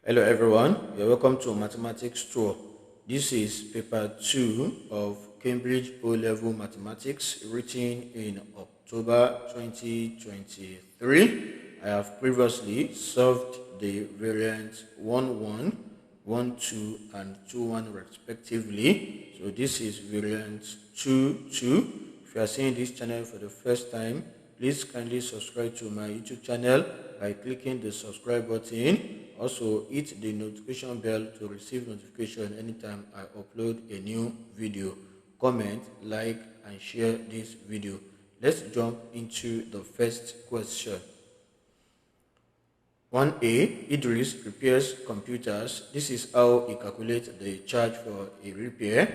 Hello everyone, you're welcome to Mathematics Tour. This is paper 2 of Cambridge O-Level Mathematics written in October 2023. I have previously solved the variants 1-1, 1-2 and 2-1 respectively. So this is variant 2-2. If you are seeing this channel for the first time, please kindly subscribe to my YouTube channel by clicking the subscribe button. Also, hit the notification bell to receive notification anytime I upload a new video. Comment, like, and share this video. Let's jump into the first question. 1A, Idris repairs computers. This is how he calculates the charge for a repair.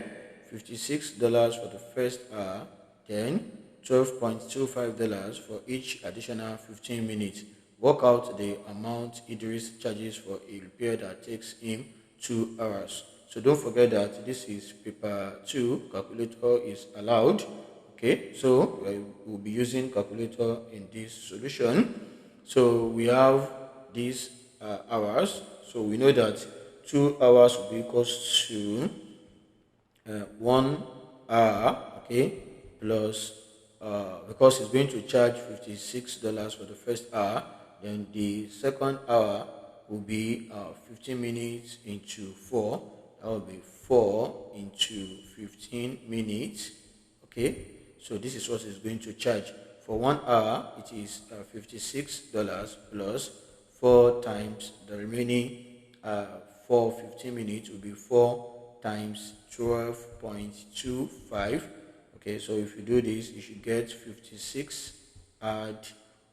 $56 for the first hour, then $12.25 for each additional 15 minutes. Work out the amount Idris charges for a repair that takes him 2 hours. So don't forget that this is paper 2, calculator is allowed. Okay, so we'll be using calculator in this solution. So we have these hours. So we know that 2 hours will be equals to 1 hour, okay, plus because it's going to charge $56 for the first hour, then the second hour will be 15 minutes into 4. That will be 4 into 15 minutes, okay. So this is what it's going to charge. For 1 hour, it is $56 plus 4 times the remaining 15 minutes will be 4 times 12.25. Okay, so if you do this, you should get 56 add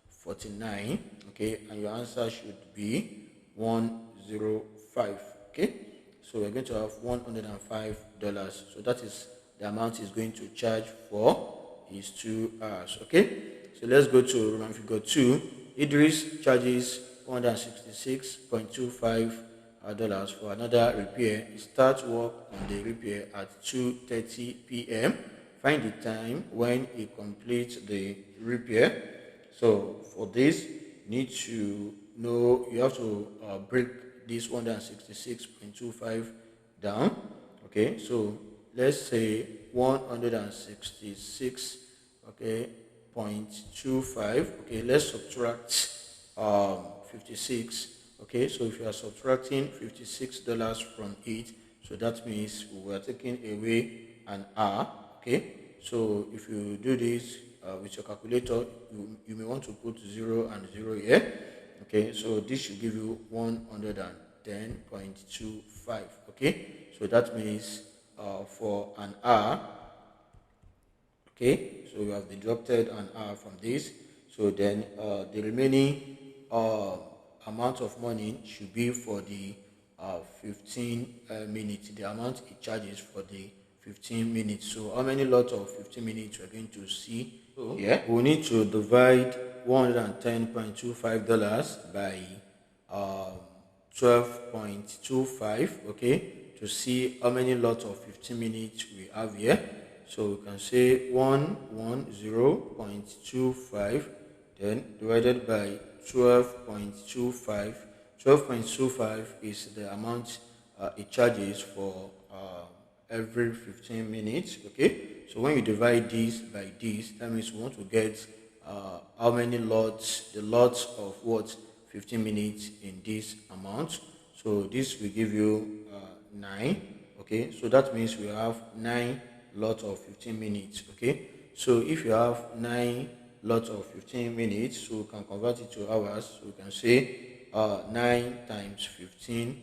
49. Okay, and your answer should be 105. Okay, so we're going to have $105. So that is the amount he's going to charge for his 2 hours. Okay, so let's go to Roman figure 2. Idris charges $166.25 for another repair. He starts work on the repair at 2:30 p.m. Find the time when he completes the repair. So for this, you have to break this 166.25 down. Okay, so let's say 166, okay, 0.25. Okay, let's subtract 56. Okay, so if you are subtracting $56 from it, so that means we are taking away an hour. Okay, so if you do this with your calculator, you may want to put 0 and 0 here. Okay, so this should give you 110.25. Okay, so that means for an hour. Okay, so we have deducted an hour from this. So then the remaining amount of money should be for the 15 minutes, the amount it charges for the 15 minutes. So how many lots of 15 minutes we're going to see? So yeah, we need to divide $110.25 by 12.25, okay, to see how many lots of 15 minutes we have here. So we can say 110.25 then divided by 12.25. 12.25 is the amount it charges for every 15 minutes. Okay, so when you divide this by this, that means we want to get how many lots, the lots of what 15 minutes in this amount. So this will give you 9. Okay, so that means we have 9 lots of 15 minutes. Okay, so if you have 9 lots of 15 minutes, so we can convert it to hours. So we can say 9 times 15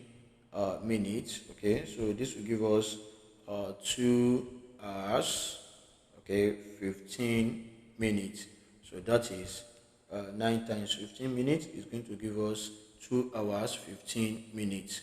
minutes. Okay, so this will give us 2 hours, okay, 15 minutes. So that is 9 times 15 minutes is going to give us 2 hours 15 minutes.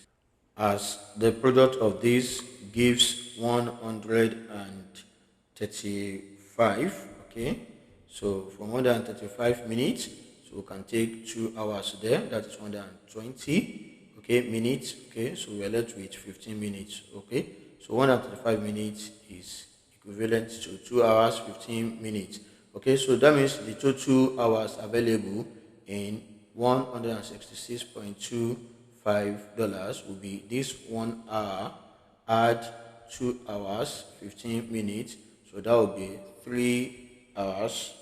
As the product of this gives 135. Okay, so from 135 minutes, so we can take 2 hours there, that is 120, okay, minutes. Okay, so we are left with 15 minutes. Okay, so 135 minutes is equivalent to 2 hours 15 minutes. Okay, so that means the total hours available in 166.25 $5 will be this 1 hour add 2 hours 15 minutes, so that will be 3 hours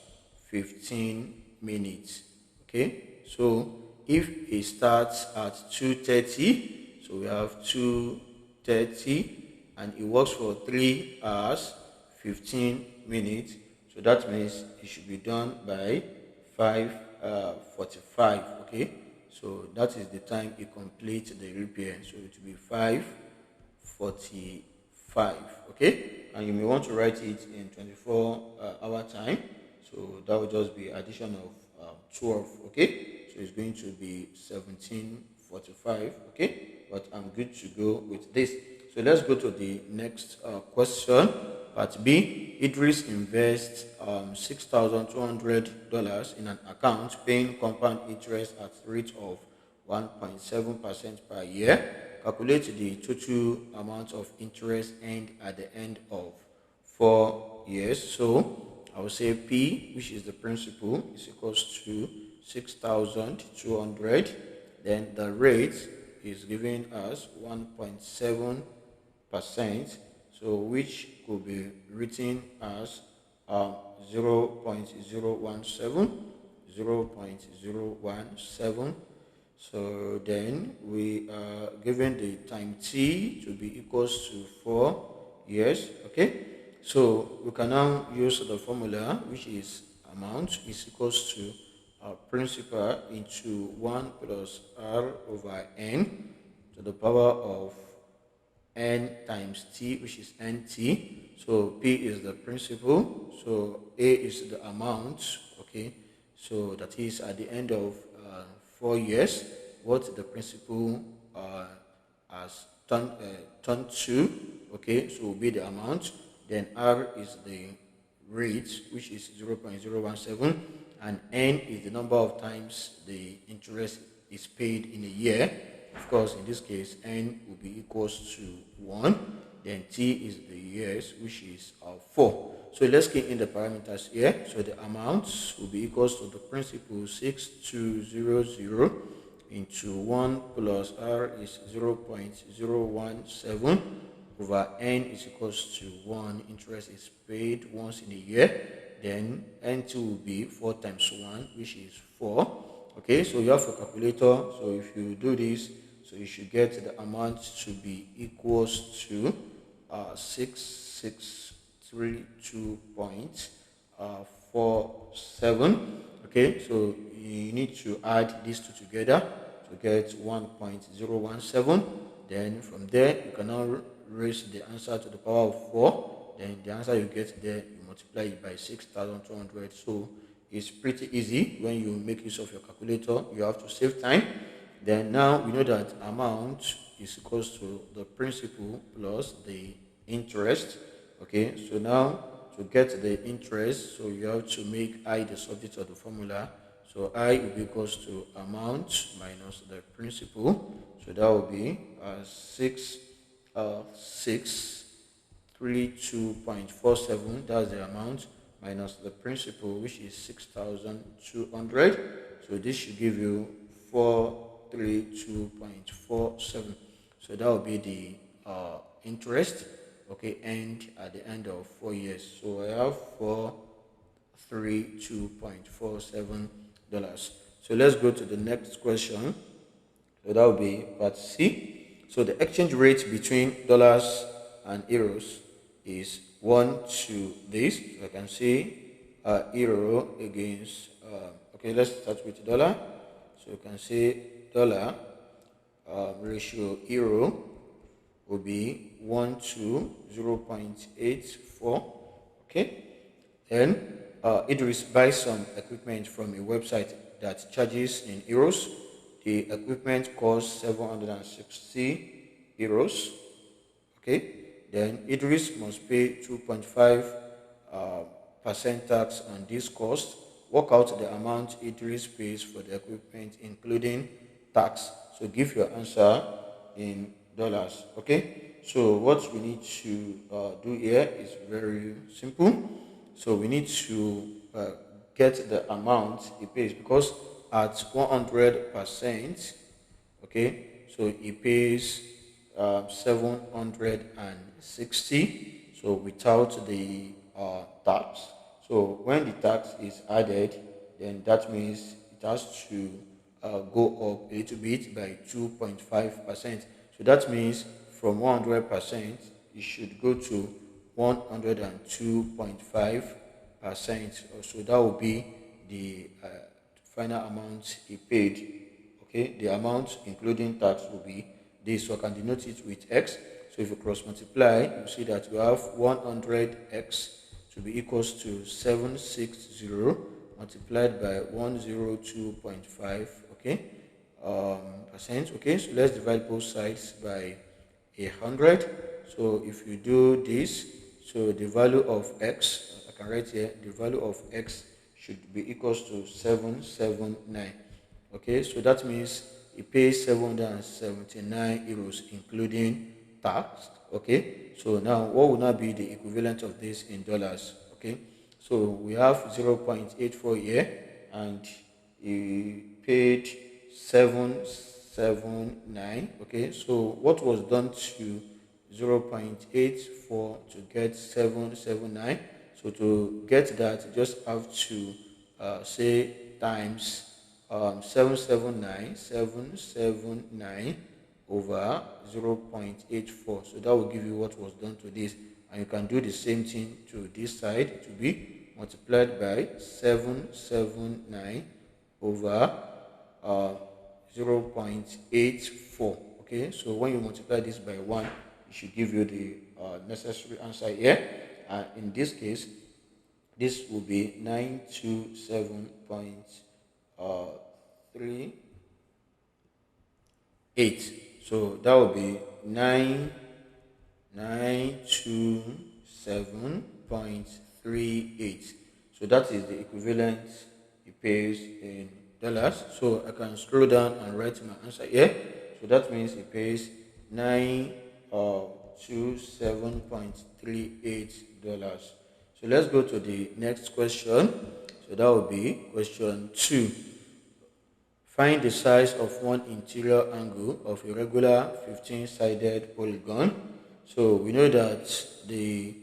15 minutes. Okay, so if it starts at 2:30, so we have 2:30 and it works for 3 hours 15 minutes, so that means it should be done by 5:45. Okay, so that is the time it completes the repair, so it will be 5:45. Okay, and you may want to write it in 24 hour time, so that will just be addition of 12. Okay, so it's going to be 17:45. Okay, but I'm good to go with this. So let's go to the next question. Part B. Idris invests $6,200 in an account paying compound interest at rate of 1.7% per year. Calculate the total amount of interest earned at the end of 4 years. So I will say P, which is the principal, is equals to 6,200. Then the rate is giving us 1.7%, so which could be written as 0.017. So then we are given the time T to be equals to 4 years. Okay, so we can now use the formula, which is amount is equals to principal into 1 plus R over N to the power of N times T, which is NT. So P is the principal, so A is the amount. Okay, so that is at the end of 4 years what the principal has turned to. Okay, so will be the amount. Then R is the rate, which is 0.017, and N is the number of times the interest is paid in a year. Of course, in this case, N will be equals to 1. Then T is the years, which is 4. So let's key in the parameters here. So the amount will be equals to the principal 6200 into 1 plus R is 0.017 over N is equals to 1. Interest is paid once in a year. Then N2 will be 4 times 1, which is 4. Okay, so you have a calculator. So if you do this, so you should get the amount to be equals to 6632.47. Okay, so you need to add these two together to get 1.017. Then from there, you can now raise the answer to the power of 4. Then the answer you get there, you multiply it by 6,200. So it's pretty easy. When you make use of your calculator, you have to save time. Then now we know that amount is equals to the principal plus the interest. Okay, so now to get the interest, so you have to make I the subject of the formula. So I will be equals to amount minus the principal. So that will be 632.47. That's the amount minus the principal, which is 6,200. So this should give you 432.47. So that will be the interest, okay, and at the end of 4 years. So I have $432.47. So let's go to the next question. So that will be part C. So the exchange rate between dollars and euros is 1 to this. So I can see euro against, okay, let's start with dollar. So you can see dollar ratio euro will be 1 to 0.84. Okay, then Idris buys some equipment from a website that charges in euros. The equipment costs 760 euros. Okay, then Idris must pay 2.5% tax on this cost. Work out the amount Idris pays for the equipment, including tax. So give your answer in dollars. Okay, so what we need to do here is very simple. So we need to get the amount he pays, because at 100%, okay, so it pays 760, so without the tax. So when the tax is added, then that means it has to go up a little bit by 2.5%. So that means from 100%, it should go to 102.5%. So that will be the final amount he paid. Okay, the amount including tax will be this. So I can denote it with x. So if you cross multiply, you see that you have 100x to be equals to 760 multiplied by 102.5. Okay, percent. Okay, so let's divide both sides by 100. So if you do this, so the value of x, I can write here, the value of x should be equals to 779. Okay, so that means it pays 779 euros including tax. Okay, so now what will now be the equivalent of this in dollars? Okay, so we have 0.84 here, and he paid 779. Okay, so what was done to 0.84 to get 779? So to get that, just have to say times 779 over 0.84. So that will give you what was done to this, and you can do the same thing to this side, to be multiplied by 779 over 0.84. Okay, so when you multiply this by 1, it should give you the necessary answer here. In this case, this will be 927.38. So that will be 927.38. So that is the equivalent it pays in dollars. So I can scroll down and write my answer here. So that means it pays $927.38. So let's go to the next question. So that will be question 2. Find the size of one interior angle of a regular 15-sided polygon. So we know that the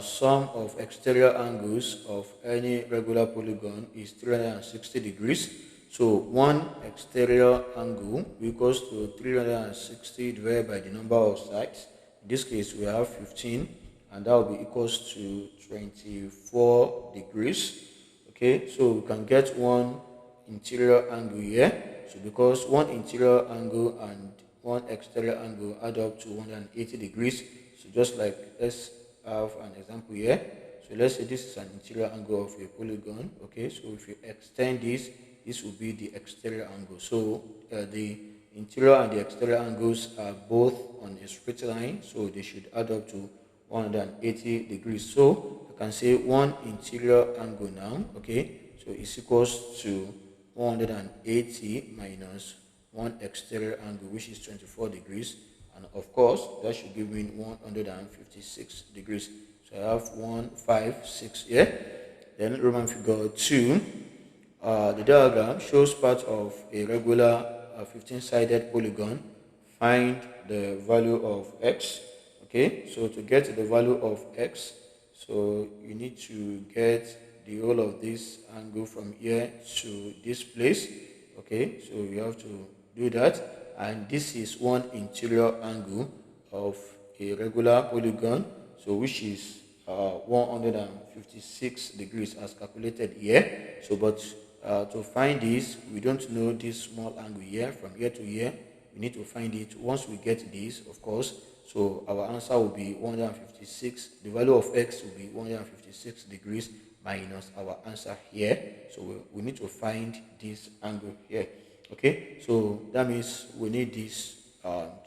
sum of exterior angles of any regular polygon is 360 degrees. So one exterior angle equals to 360 divided by the number of sides. In this case, we have 15, and that will be equals to 24 degrees. Okay, so we can get one interior angle here. So because one interior angle and one exterior angle add up to 180 degrees. So just like, let's have an example here. So let's say this is an interior angle of a polygon. Okay, so if you extend this, this will be the exterior angle. So the interior and the exterior angles are both on a straight line, so they should add up to 180 degrees. So I can say one interior angle now. Okay, so it's equals to 180 minus one exterior angle, which is 24 degrees, and of course that should give me 156 degrees. So I have 156 here. Then Roman figure 2. The diagram shows part of a regular 15-sided polygon. Find the value of x. Okay, so to get the value of x, so you need to get the whole of this angle from here to this place. Okay, so you have to do that, and this is one interior angle of a regular polygon, so which is 156 degrees as calculated here. So but to find this, we don't know this small angle here from here to here. We need to find it. Once we get this, of course, so our answer will be 156. The value of x will be 156 degrees minus our answer here. So we need to find this angle here. Okay, so that means we need this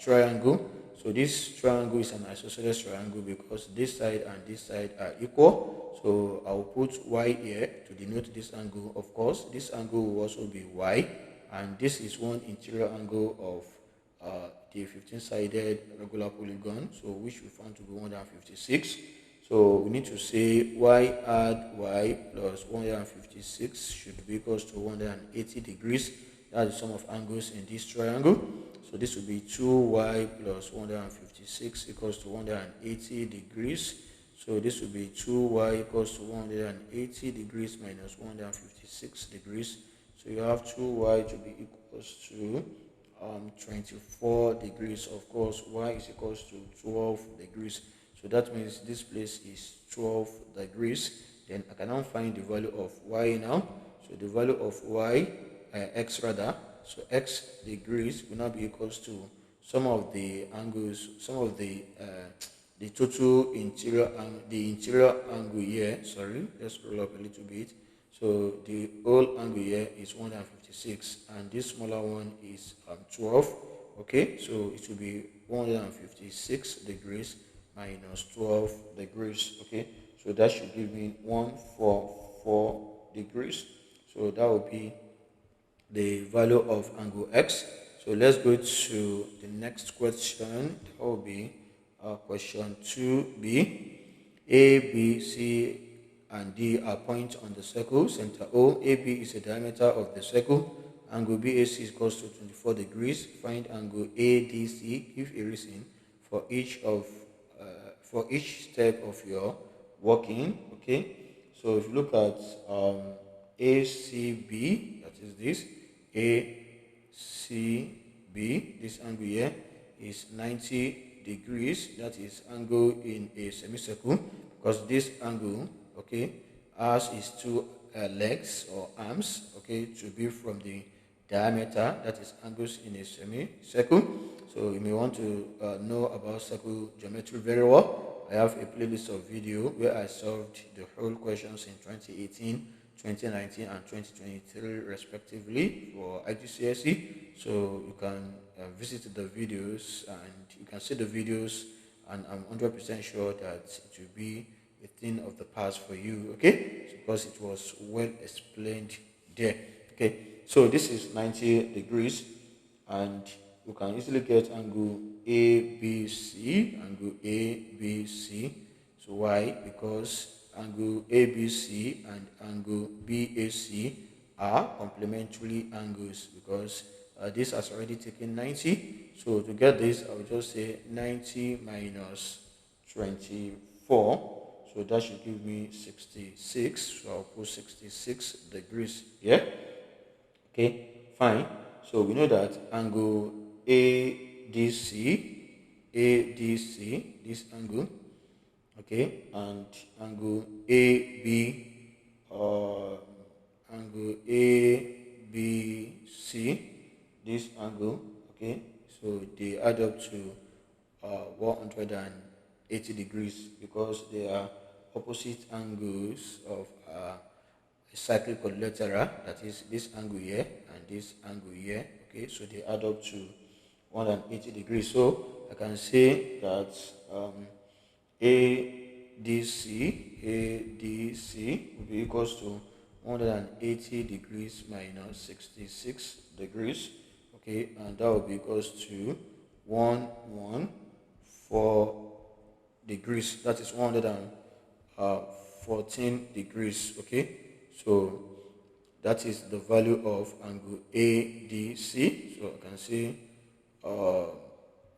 triangle. So this triangle is an isosceles triangle because this side and this side are equal. So I'll put y here to denote this angle. Of course, this angle will also be y, and this is one interior angle of the 15-sided regular polygon, so which we found to be 156. So we need to say y add y plus 156 should be equals to 180 degrees. That's the sum of angles in this triangle. So this will be 2y plus 156 equals to 180 degrees. So this will be 2y equals to 180 degrees minus 156 degrees. So you have 2y to be equals to 24 degrees. Of course, y is equals to 12 degrees. So that means this place is 12 degrees. Then I can now find the value of y now. So the value of y, x rather, so x degrees will now be equals to some of the angles, some of the total interior and the interior angle here. Sorry, let's scroll up a little bit. So the whole angle here is 156, and this smaller one is 12. Okay, so it will be 156 degrees minus 12 degrees. Okay, so that should give me 144 degrees. So that will be the value of angle x. So let's go to the next question. That will be question 2b. A, B, C, and D are points on the circle. Center O. AB is the diameter of the circle. Angle BAC is equals to 24 degrees. Find angle ADC. Give a reason for each step of your working. Okay, so if you look at ACB, that is this ACB, this angle here is 90 degrees. That is angle in a semicircle, because this angle, okay, has its two legs or arms, okay, to be from the diameter, that is angles in a semicircle. So you may want to know about circle geometry very well. I have a playlist of video where I solved the whole questions in 2018, 2019, and 2023 respectively for IGCSE. So you can visit the videos and you can see the videos, and I'm 100% sure that it will be a thing of the past for you, okay? Because it was well explained there, okay? So this is 90 degrees, and you can easily get angle ABC, angle ABC. So why? Because angle ABC and angle BAC are complementary angles, because this has already taken 90. So to get this, I will just say 90 minus 24. So that should give me 66. So I'll put 66 degrees here. Okay, fine. So we know that angle ADC, this angle, okay, and angle angle ABC, this angle, okay, so they add up to 180 degrees, because they are opposite angles of a cyclic quadrilateral, that is this angle here and this angle here, okay, so they add up to 180 degrees. So I can say that ADC will be equals to 180 degrees minus 66 degrees, okay, and that will be equals to 114 degrees. That is 114 degrees, okay. So that is the value of angle ADC. So I can say,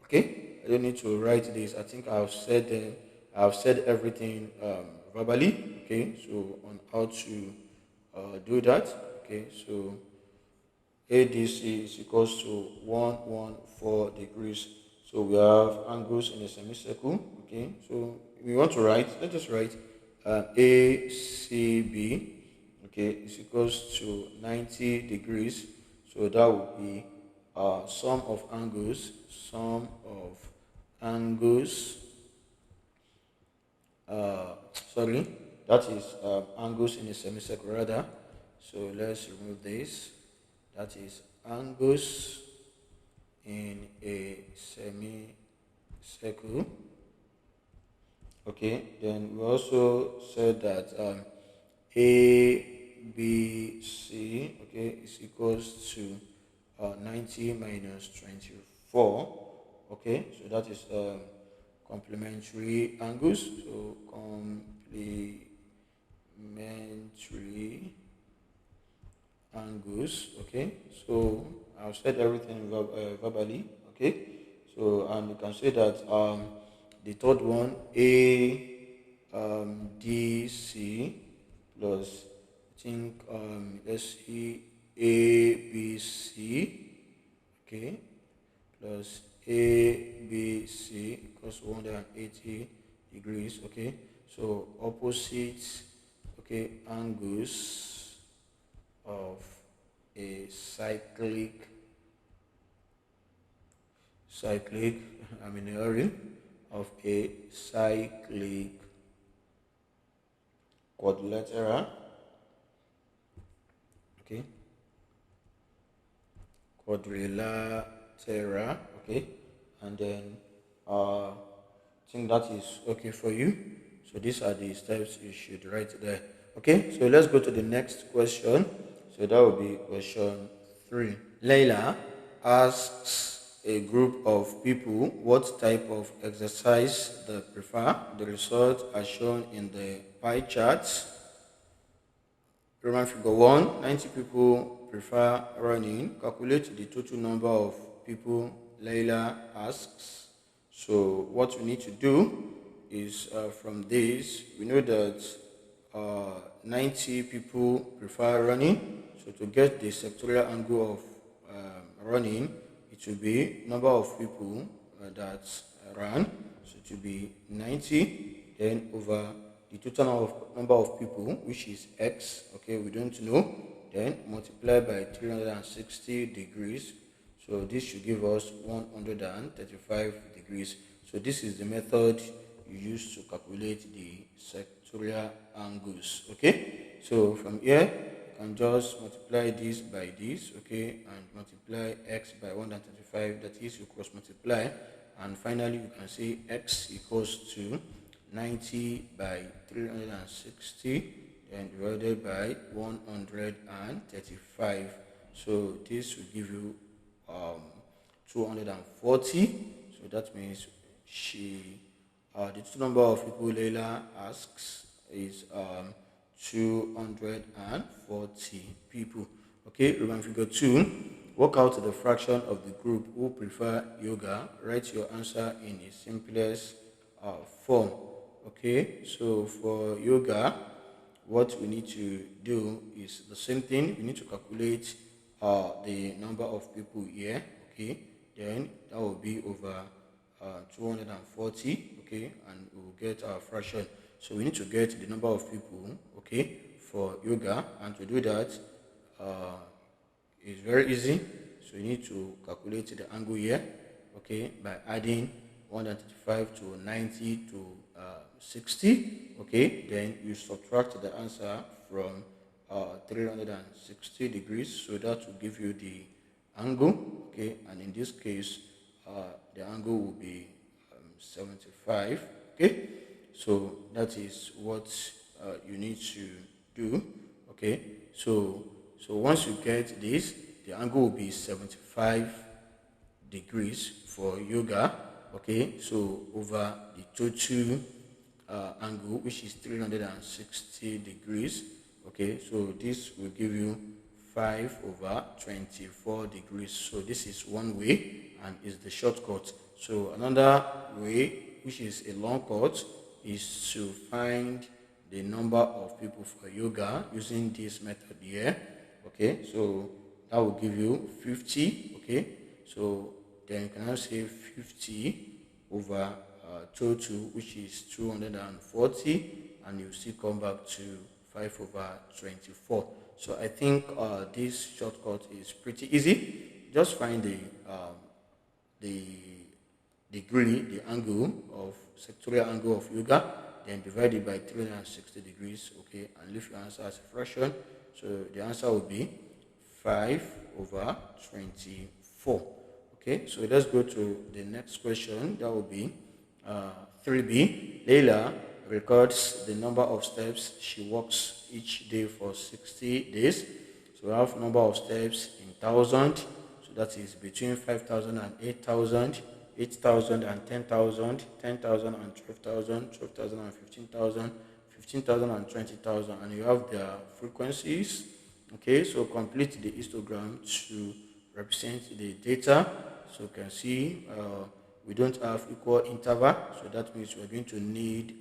okay, I don't need to write this. I think I've said everything verbally. Okay, so on how to do that. Okay, so ADC is equals to 114 degrees. So we have angles in a semicircle. Okay, so we want to write. Let us write ACB. Okay, is equals to 90 degrees. So that would be sum of angles, sorry, that is angles in a semicircle rather. So let's remove this. That is angles in a semicircle. Okay, then we also said that ABC, okay, is equals to 90 minus 24. Okay, so that is complementary angles. So complementary angles. Okay, so I've said everything verbally. Okay, so and you can say that the third one A D C plus I think let's see A B C, okay, plus ABC equals 180 degrees. Okay, so opposite, okay, angles of a cyclic I'm in a hurry, of a cyclic quadrilateral, okay, okay, and then I think that is okay for you. So these are the steps you should write there. Okay, so let's go to the next question. So that will be question 3. Layla asks a group of people what type of exercise they prefer. The results are shown in the pie charts. Roman figure 1, 90 people prefer running. Calculate the total number of people Layla asks. So what we need to do is from this, we know that 90 people prefer running. So to get the sectorial angle of running, it will be number of people that ran. So it will be 90, then over the total number of people, which is x, okay, we don't know, then multiply by 360 degrees. So this should give us 135 degrees. So this is the method you use to calculate the sectorial angles. Okay, so from here you can just multiply this by this, okay, and multiply x by 135, that is, you cross multiply, and finally you can say x equals to 90 by 360 then divided by 135. So this will give you 240. So that means the total number of people Leila asks is 240 people. Okay, Roman figure 2. Work out the fraction of the group who prefer yoga. Write your answer in the simplest form. Okay, so for yoga, what we need to do is the same thing. We need to calculate the number of people here. Okay, then that will be over 240. Okay, and we'll get our fraction. So we need to get the number of people, okay, for yoga, and to do that it's very easy. So you need to calculate the angle here, okay, by adding 135 to 90 to 60. Okay, then you subtract the answer from 360 degrees, so that will give you the angle. Okay, and in this case the angle will be 75. Okay, so that is what you need to do. Okay, so once you get this, the angle will be 75 degrees for yoga. Okay, so over the total angle, which is 360 degrees. Okay, so this will give you 5 over 24 degrees. So this is one way and is the shortcut. So another way, which is a long cut, is to find the number of people for yoga using this method here. Okay, so that will give you 50. Okay, so then you can now say 50 over total, which is 240, and you still come back to 5 over 24. So I think this shortcut is pretty easy. Just find the degree, the angle of sectorial angle of yoga, then divide it by 360 degrees, okay, and leave your answer as a fraction. So the answer will be 5 over 24. Okay, so let's go to the next question. That will be 3b. Leila records the number of steps she walks each day for 60 days. So we have number of steps in thousand. So that is between 5,000 and 8,000, 8,000 and 10,000, 10,000 and 12,000, 12,000 and 15,000, 15,000 and 20,000, and you have their frequencies. Okay, so complete the histogram to represent the data. So you can see we don't have equal interval, so that means we're going to need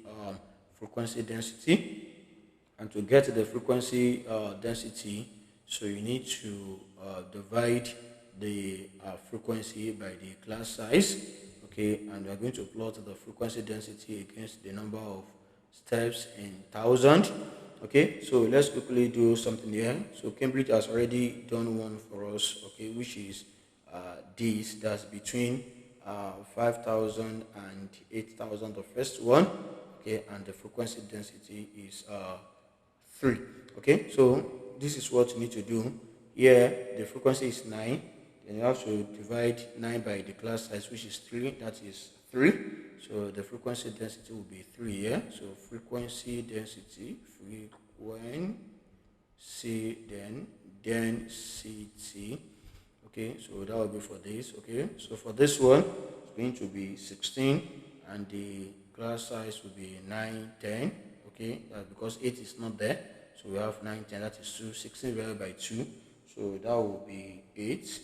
frequency density. And to get the frequency density, so you need to divide the frequency by the class size. Okay, and we're going to plot the frequency density against the number of steps in thousand. Okay, so let's quickly do something here. So Cambridge has already done one for us, okay, which is this. That's between 5,000 and 8,000, the first one. Okay, and the frequency density is 3. Okay, so this is what you need to do. Here the frequency is 9, then you have to divide 9 by the class size, which is 3. That is 3. So the frequency density will be 3 here. So frequency density, then density. Okay, so that will be for this. Okay, so for this one it's going to be 16, and the class size will be 9, 10. Okay, because 8 is not there, so we have 9, 10, that is 2. 16 divided by 2, so that will be 8.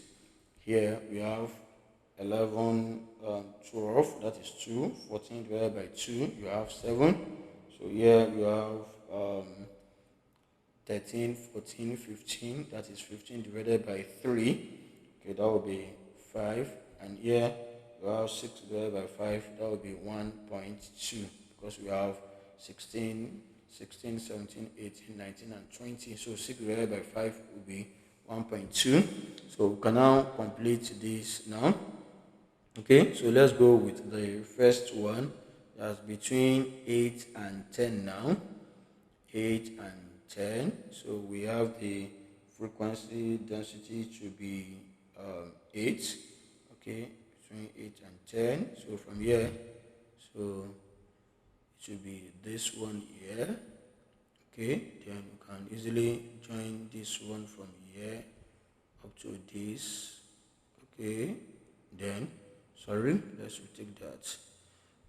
Here we have 11, 12, that is 2. 14 divided by 2, you have 7. So here you have 13, 14, 15, that is 15 divided by 3. Okay, that will be 5. And here we have 6 divided by 5, that will be 1.2, because we have 16, 17, 18, 19, and 20. So 6 divided by 5 will be 1.2. So we can now complete this now. Okay, so let's go with the first one. That's between 8 and 10 now. 8 and 10. So we have the frequency density to be 8. Okay, between 8 and 10. So from here, so it should be this one here. Okay, then you can easily join this one from here up to this. Okay, then let's retake that.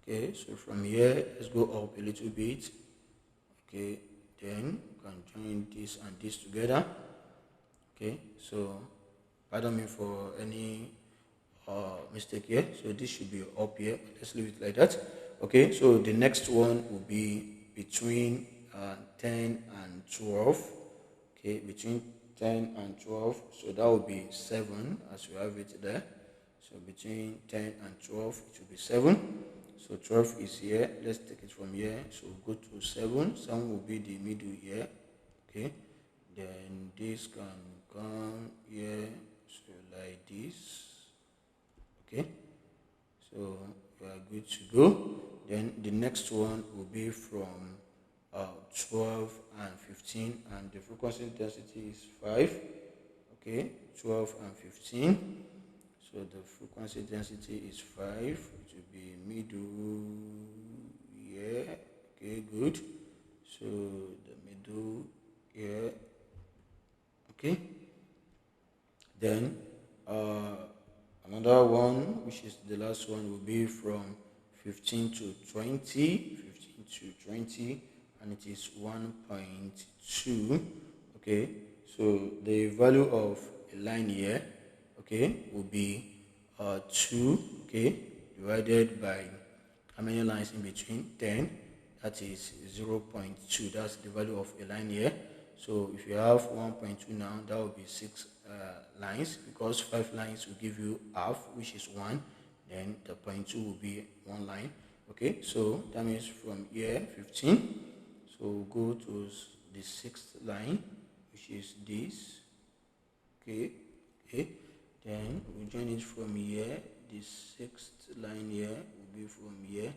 Okay, so from here let's go up a little bit. Okay, then you can join this and this together. Okay, so pardon me for any mistake here. So this should be up here. Let's leave it like that. Okay, so the next one will be between 10 and 12. Okay, between 10 and 12, so that will be 7 as we have it there. So between 10 and 12 it will be 7. So 12 is here. Let's take it from here. So go to 7. 7 will be the middle here. Okay, then this can come here, so like this. Okay, so we are good to go. Then the next one will be from 12 and 15, and the frequency density is 5. Okay, 12 and 15. So the frequency density is 5. It will be middle here. Okay, good. So the middle here. Okay. Then another one, which is the last one, will be from 15 to 20. 15 to 20, and it is 1.2. Okay, so the value of a line here, okay, will be 2. Okay, divided by how many lines in between? 10. That is 0.2. That's the value of a line here. So if you have 1.2 now, that will be 6 lines, because 5 lines will give you half, which is 1. Then the 0.2 will be 1 line. Okay, so that means from here 15. So we'll go to the 6th line, which is this. Okay, then we join it from here. The 6th line here will be from here,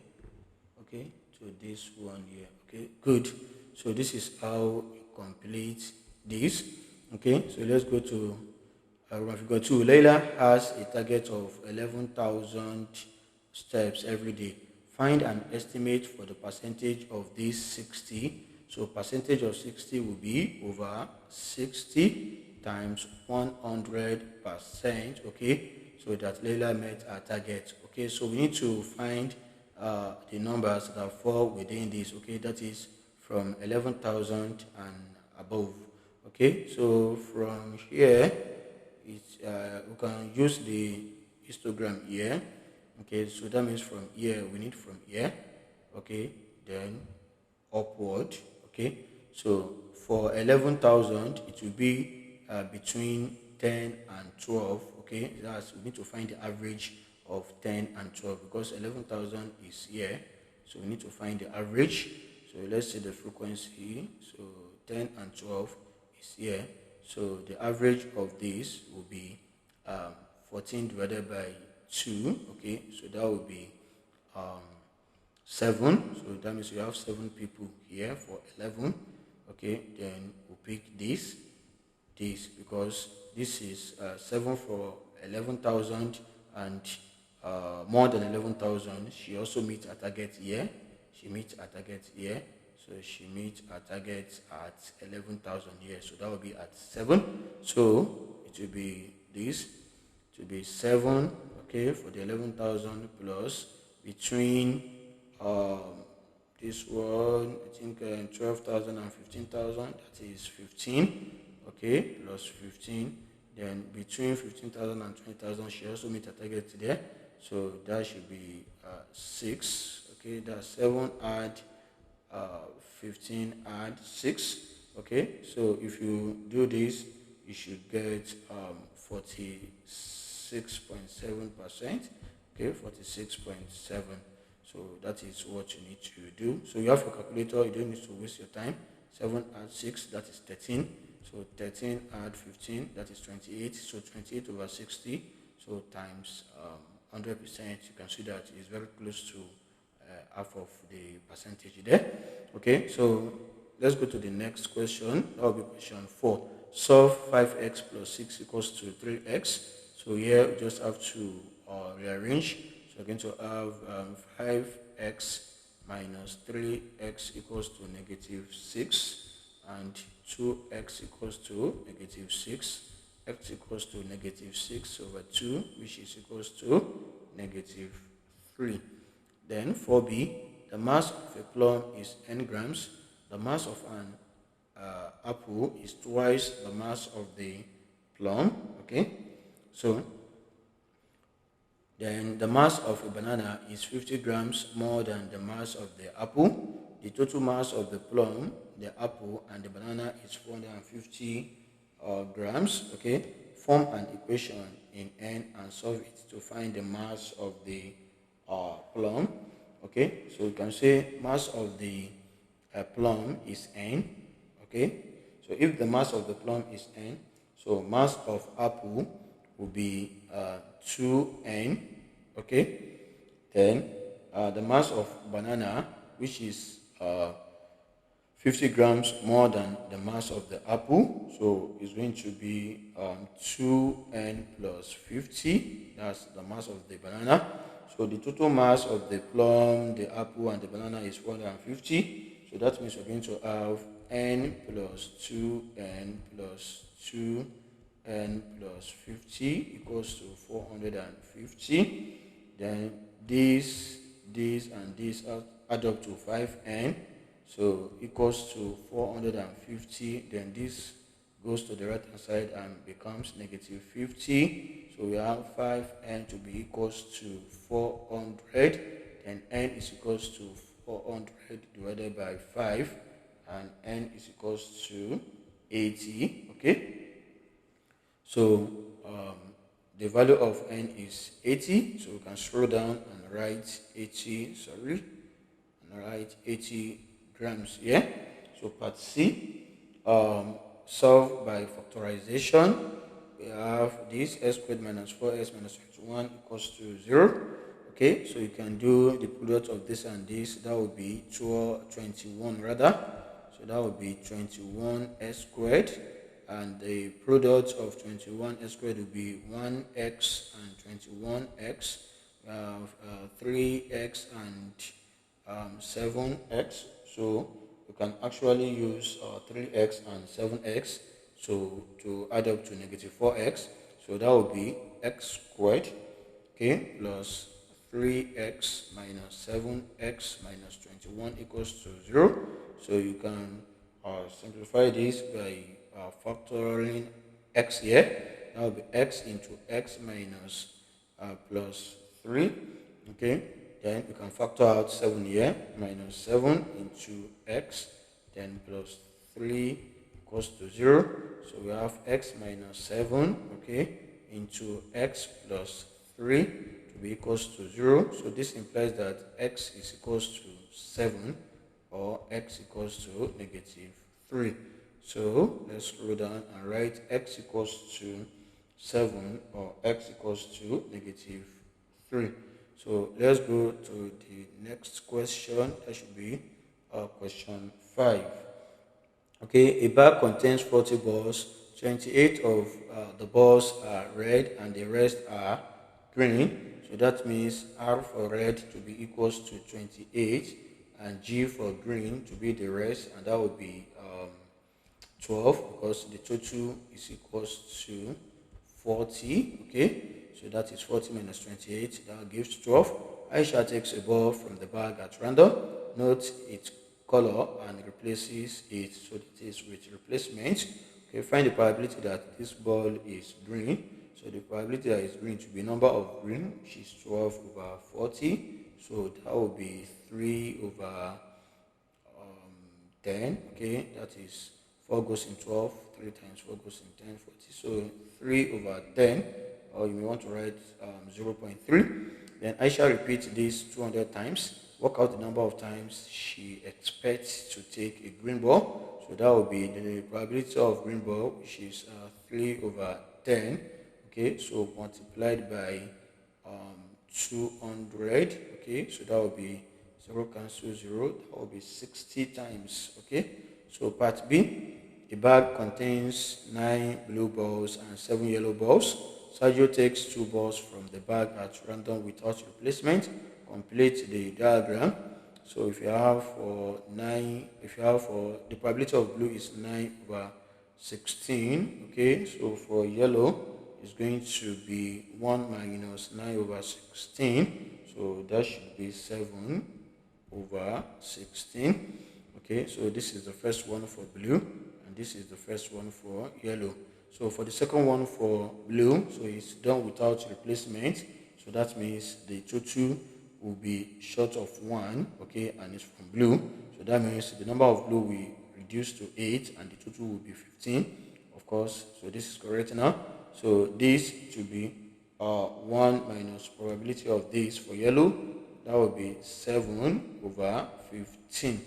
okay, to this one here. Okay, good. So this is how you complete this. Okay, so let's go to figure 2. Layla has a target of 11,000 steps every day. Find an estimate for the percentage of this 60. So percentage of 60 will be over 60 times 100%. Okay, so that Layla met our target. Okay, so we need to find the numbers that fall within this. Okay, that is from 11,000 and above. Okay, so from here we can use the histogram here. Okay, so that means from here we need from here, okay, then upward. Okay, so for 11,000 it will be between 10 and 12. Okay, that's, we need to find the average of 10 and 12 because 11,000 is here, so we need to find the average. So let's say the frequency, so 10 and 12 is here, so the average of this will be 14 divided by 2. Okay, so that will be 7. So that means you have 7 people here for 11. Okay, then we'll pick this because this is 7 for 11,000 and more than 11,000. She also meets her target here. She meets her target here. So she meets her target at 11,000 here. So that will be at 7. So it will be this. It will be 7. Okay, for the 11,000 plus between this one, I think 12,000 and 15,000. That is 15. Okay, plus 15. Then between 15,000 and 20,000, she also meets her target there. So that should be 6. Okay, that's 7 add 15 add 6. Okay, so if you do this, you should get 46.7%. Okay, 46.7. So that is what you need to do. So you have your calculator, you don't need to waste your time. 7 add 6, that is 13. So 13 add 15, that is 28. So 28 over 60, so times 100%, you can see that it's very close to half of the percentage there. Okay, so let's go to the next question. That will be question 4. Solve 5x plus 6 equals to 3x. So here we just have to rearrange. So we're going to have 5x minus 3x equals to negative 6, and 2x equals to negative 6, x equals to negative 6 over 2, which is equals to negative 3. Then 4b, the mass of a plum is n grams. The mass of an apple is twice the mass of the plum. Okay, so then the mass of a banana is 50 grams more than the mass of the apple. The total mass of the plum, the apple, and the banana is 450 grams. Okay, form an equation in n and solve it to find the mass of the plum. Okay, so you can say mass of the plum is n. Okay, so if the mass of the plum is n, so mass of apple will be 2n. Okay, then the mass of banana, which is 50 grams more than the mass of the apple, so it's going to be 2n plus 50. That's the mass of the banana. So the total mass of the plum, the apple, and the banana is 450. So that means we're going to have n plus 2n plus 2n plus 50 equals to 450. Then this, and this add up to 5n. So equals to 450. Then this goes to the right hand side and becomes negative 50. So we have 5n to be equals to 400. Then n is equals to 400 divided by 5. And n is equals to 80. Okay. So the value of n is 80. So we can scroll down and write 80. Write 80 grams here. So part C, solve by factorization. We have this s squared minus 4s minus 21 equals to 0. Okay, so you can do the product of this and this. That would be 21 rather. So that would be 21s squared. And the product of 21s squared will be 1x and 21x. We have 3x and 7x. So you can actually use 3x and 7x to add up to negative 4x. So that would be x squared, okay, plus 3x minus 7x minus 21 equals to 0. So you can simplify this by factoring x here. That will be x into x minus plus 3. Okay, then we can factor out 7 here, minus 7 into x, then plus 3 equals to 0. So we have x minus 7, okay, into x plus 3 to be equals to 0. So this implies that x is equals to 7 or x equals to negative 3. So let's scroll down and write x equals to 7 or x equals to negative 3. So let's go to the next question. That should be question 5. Okay, a bag contains 40 balls. 28 of the balls are red and the rest are green. So that means R for red to be equals to 28 and G for green to be the rest, and that would be 12, because the total is equals to 40. Okay, so that is 40 minus 28, that gives 12. Aisha takes a ball from the bag at random. Note its color and replaces it, so it is with replacement. Okay, find the probability that this ball is green. So the probability that it's green to be number of green, which is 12 over 40. So that will be 3 over 10. Okay, that is 4 goes in 12, 3 times 4 goes in 10, 40. So 3 over 10, or you may want to write 0.3. Then Aisha repeats this 200 times. Work out the number of times she expects to take a green ball. So that will be the probability of green ball, which is 3 over 10. Okay, so multiplied by 200. Okay, so that will be 0 cancel 0. That will be 60 times. Okay, so part B. The bag contains 9 blue balls and 7 yellow balls. Sergio takes 2 balls from the bag at random without replacement. Complete the diagram. So if you have for the probability of blue is 9 over 16. Okay, so for yellow it's going to be 1 minus 9 over 16. So that should be 7 over 16. Okay, so this is the first one for blue, and this is the first one for yellow. So for the second one for blue, so it's done without replacement. So that means the total will be short of 1, okay, and it's from blue. So that means the number of blue will reduce to 8 and the total will be 15, of course. So this is correct now. So this to be 1 minus probability of this for yellow, that will be 7 over 15.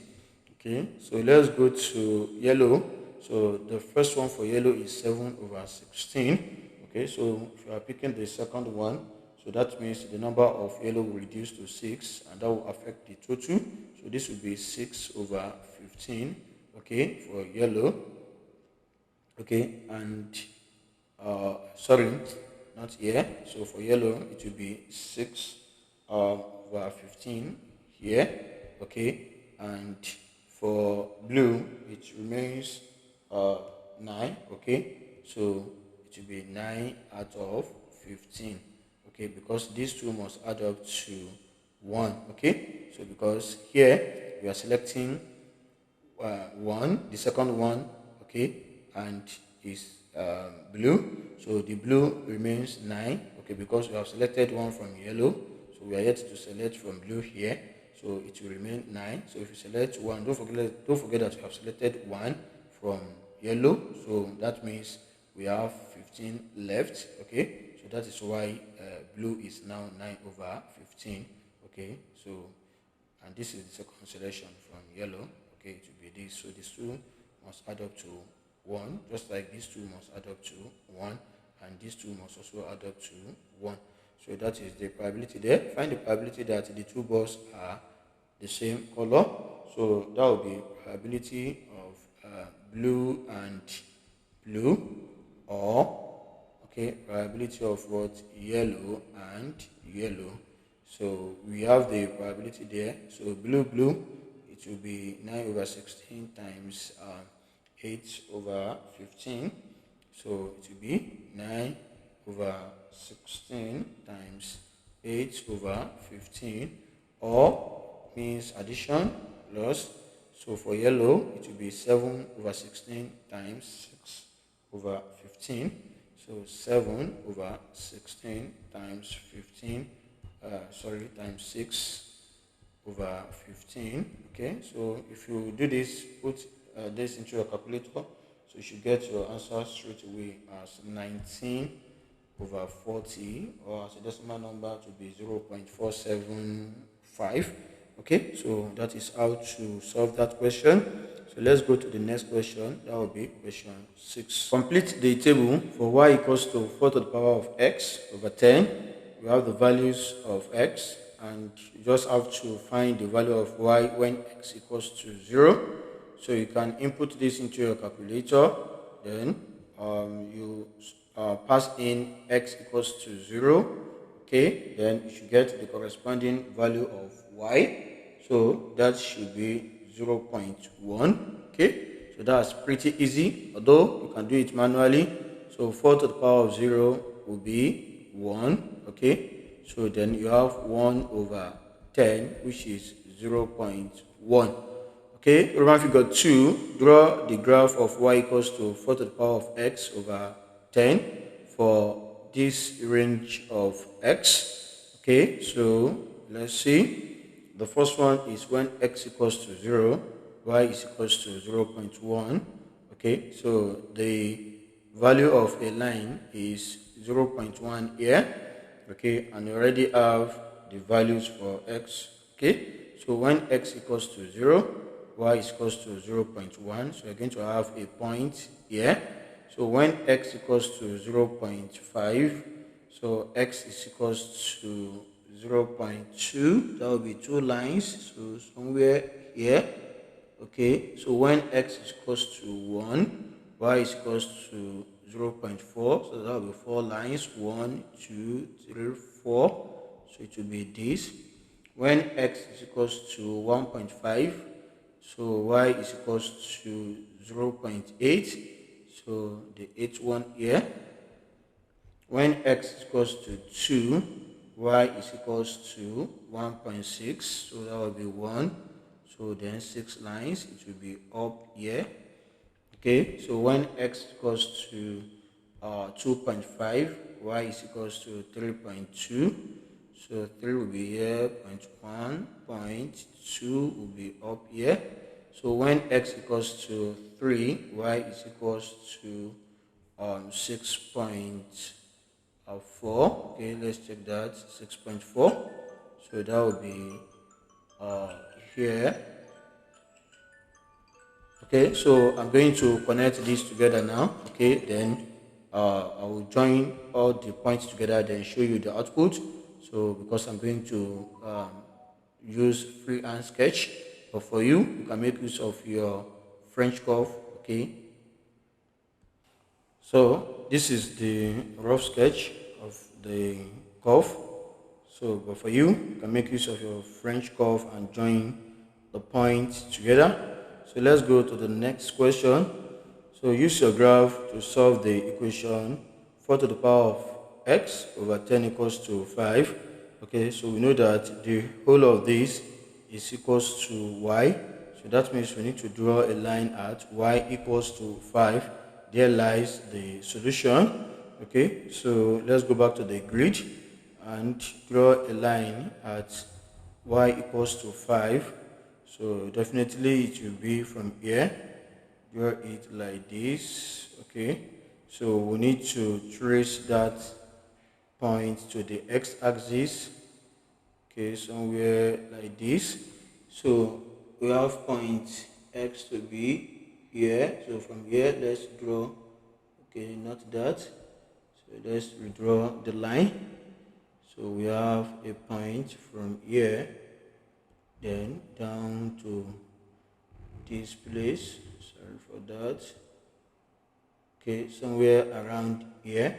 Okay, so let's go to yellow. So the first one for yellow is 7 over 16. Okay, so if you are picking the second one, so that means the number of yellow will reduce to 6, and that will affect the total. So this will be 6 over 15, okay, for yellow. Okay, and sorry, not here. So for yellow, it will be 6 over 15 here. Okay, and for blue, it remains 9. Okay, so it will be 9 out of 15. Okay, because these two must add up to 1. Okay, so because here we are selecting 1, the second one, okay, and is blue, so the blue remains 9. Okay, because we have selected 1 from yellow, so we are yet to select from blue here, so it will remain 9. So if you select 1, don't forget that we have selected 1 from yellow, so that means we have 15 left. Okay, so that is why blue is now 9 over 15. Okay, so, and this is the second selection from yellow. Okay, it will be this. So these two must add up to 1, just like these two must add up to 1, and these two must also add up to 1. So that is the probability there. Find the probability that the two balls are the same color. So that will be probability of blue and blue, or okay, probability of what, yellow and yellow. So we have the probability there. So blue, it will be 9 over 16 times 8 over 15. So it will be 9 over 16 times 8 over 15, or means addition plus. So for yellow, it will be 7 over 16 times 6 over 15. So 7 over 16 times 15, times 6 over 15. Okay, so if you do this, put this into your calculator, so you should get your answer straight away as 19 over 40, or as a decimal number to be 0.475. Okay, so that is how to solve that question. So let's go to the next question. That will be question 6. Complete the table for y equals to 4 to the power of x over 10. We have the values of x, and you just have to find the value of y when x equals to 0. So you can input this into your calculator, then you pass in x equals to 0. Okay, then you should get the corresponding value of y. So that should be 0.1. Okay, so that's pretty easy, although you can do it manually. So 4 to the power of 0 will be 1. Okay, so then you have 1 over 10, which is 0.1. Okay, Roman figure 2, draw the graph of y equals to 4 to the power of x over 10 for this range of x. Okay, so let's see. The first one is when x equals to 0, y is equals to 0.1. Okay, so the value of a line is 0.1 here. Okay, and you already have the values for x. Okay, so when x equals to 0, y is equals to 0.1, so you're going to have a point here. So when x equals to 0.5, so x is equals to 0.2, that will be 2 lines, so somewhere here. Okay, so when x is equals to 1, y is equals to 0.4, so that will be 4 lines, 1, 2, 3, 4, so it will be this. When x is equals to 1.5, so y is equals to 0.8, so the 8th one here. When x is equals to 2, y is equals to 1.6, so that will be 1. So then 6 lines, it will be up here. Okay, so when x equals to 2.5, y is equals to 3.2. So 3 will be here, 0.1, 0.2 will be up here. So when x equals to 3, y is equals to 6.4. Okay, let's check that, 6.4. So that will be here. Okay, so I'm going to connect these together now. Okay, then I will join all the points together, then show you the output. So because I'm going to use freehand sketch, but for you, you can make use of your French curve. Okay, so this is the rough sketch of the curve. So but for you, you can make use of your French curve and join the points together. So let's go to the next question. So use your graph to solve the equation 4 to the power of x over 10 equals to 5. Okay, so we know that the whole of this is equals to y. So that means we need to draw a line at y equals to 5. There lies the solution. Okay, so let's go back to the grid and draw a line at y equals to 5. So definitely it will be from here. Draw it like this. Okay, so we need to trace that point to the x-axis. Okay, somewhere like this. So we have point x to be here. So from here, let's draw. Okay, not that. So let's redraw the line. So we have a point from here, then down to this place. Sorry for that. Okay, somewhere around here.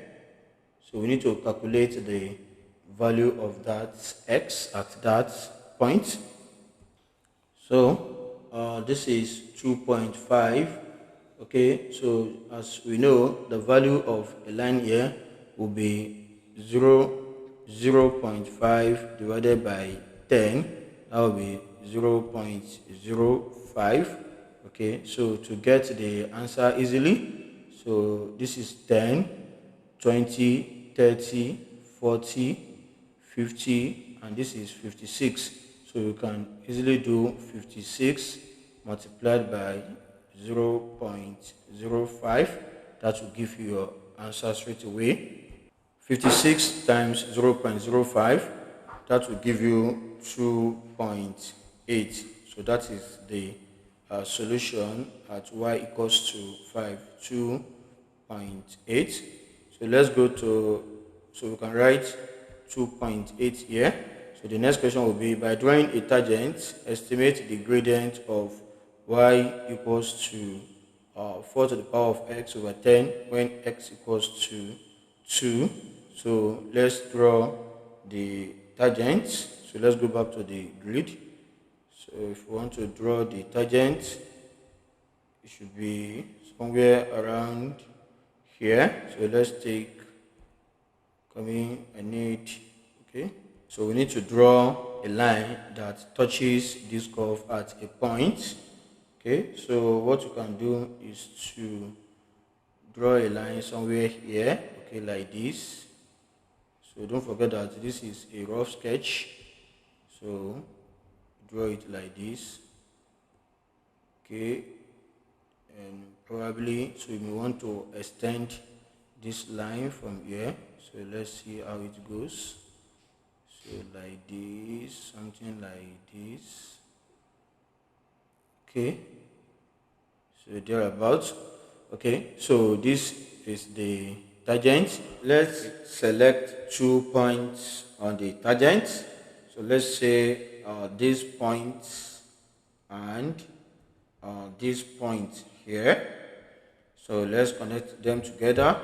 So we need to calculate the value of that x at that point. So this is 2.5. Okay, so as we know, the value of a line here will be 0.5 divided by 10. That will be 0.05. Okay, so to get the answer easily, so this is 10. 20, 30, 40, 50, and this is 56. So you can easily do 56 multiplied by 0.05. That will give you your answer straight away. 56 times 0.05, that will give you 2.8. So that is the solution at y equals to 5, 2.8. So let's go to, so we can write 2.8 here. So the next question will be, by drawing a tangent, estimate the gradient of y equals to 4 to the power of x over 10 when x equals to 2. So let's draw the tangent. So let's go back to the grid. So if we want to draw the tangent, it should be somewhere around here. So let's take, okay. So we need to draw a line that touches this curve at a point. Okay, so what you can do is to draw a line somewhere here, okay, like this. So don't forget that this is a rough sketch. So draw it like this. Okay, and probably, so you may want to extend this line from here. So let's see how it goes. So like this, something like this. Okay, so thereabouts. Okay, so this is the tangent. Let's select 2 points on the tangent. So let's say this point and this point here. So let's connect them together.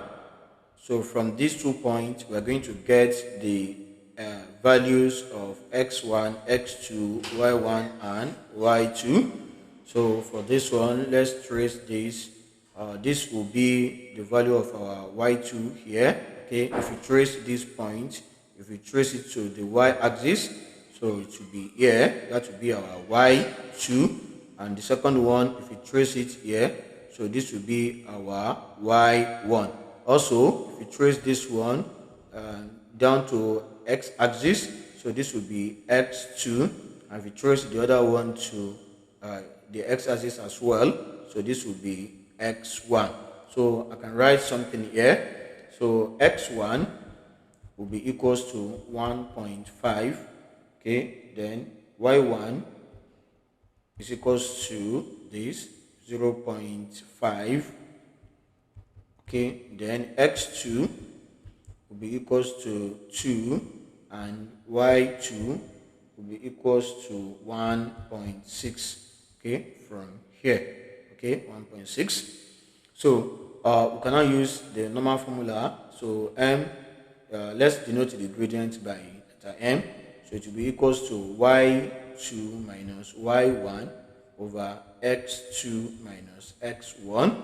So from these 2 points, we are going to get the values of x1, x2, y1, and y2. So for this one, let's trace this. This will be the value of our y2 here. Okay, if you trace this point, if you trace it to the y-axis, so it will be here. That will be our y2. And the second one, if you trace it here, so this will be our y1. Also, if you trace this one down to x-axis, so this will be x2. And if you trace the other one to the x-axis as well, so this will be x1. So I can write something here. So x1 will be equals to 1.5. Okay, then y1 is equals to this 0.5. Okay, then x2 will be equals to 2, and y2 will be equals to 1.6. Okay, from here. Okay, 1.6. So we cannot use the normal formula. So m, let's denote the gradient by letter m. So it will be equals to y2 minus y1 over x2 minus x1.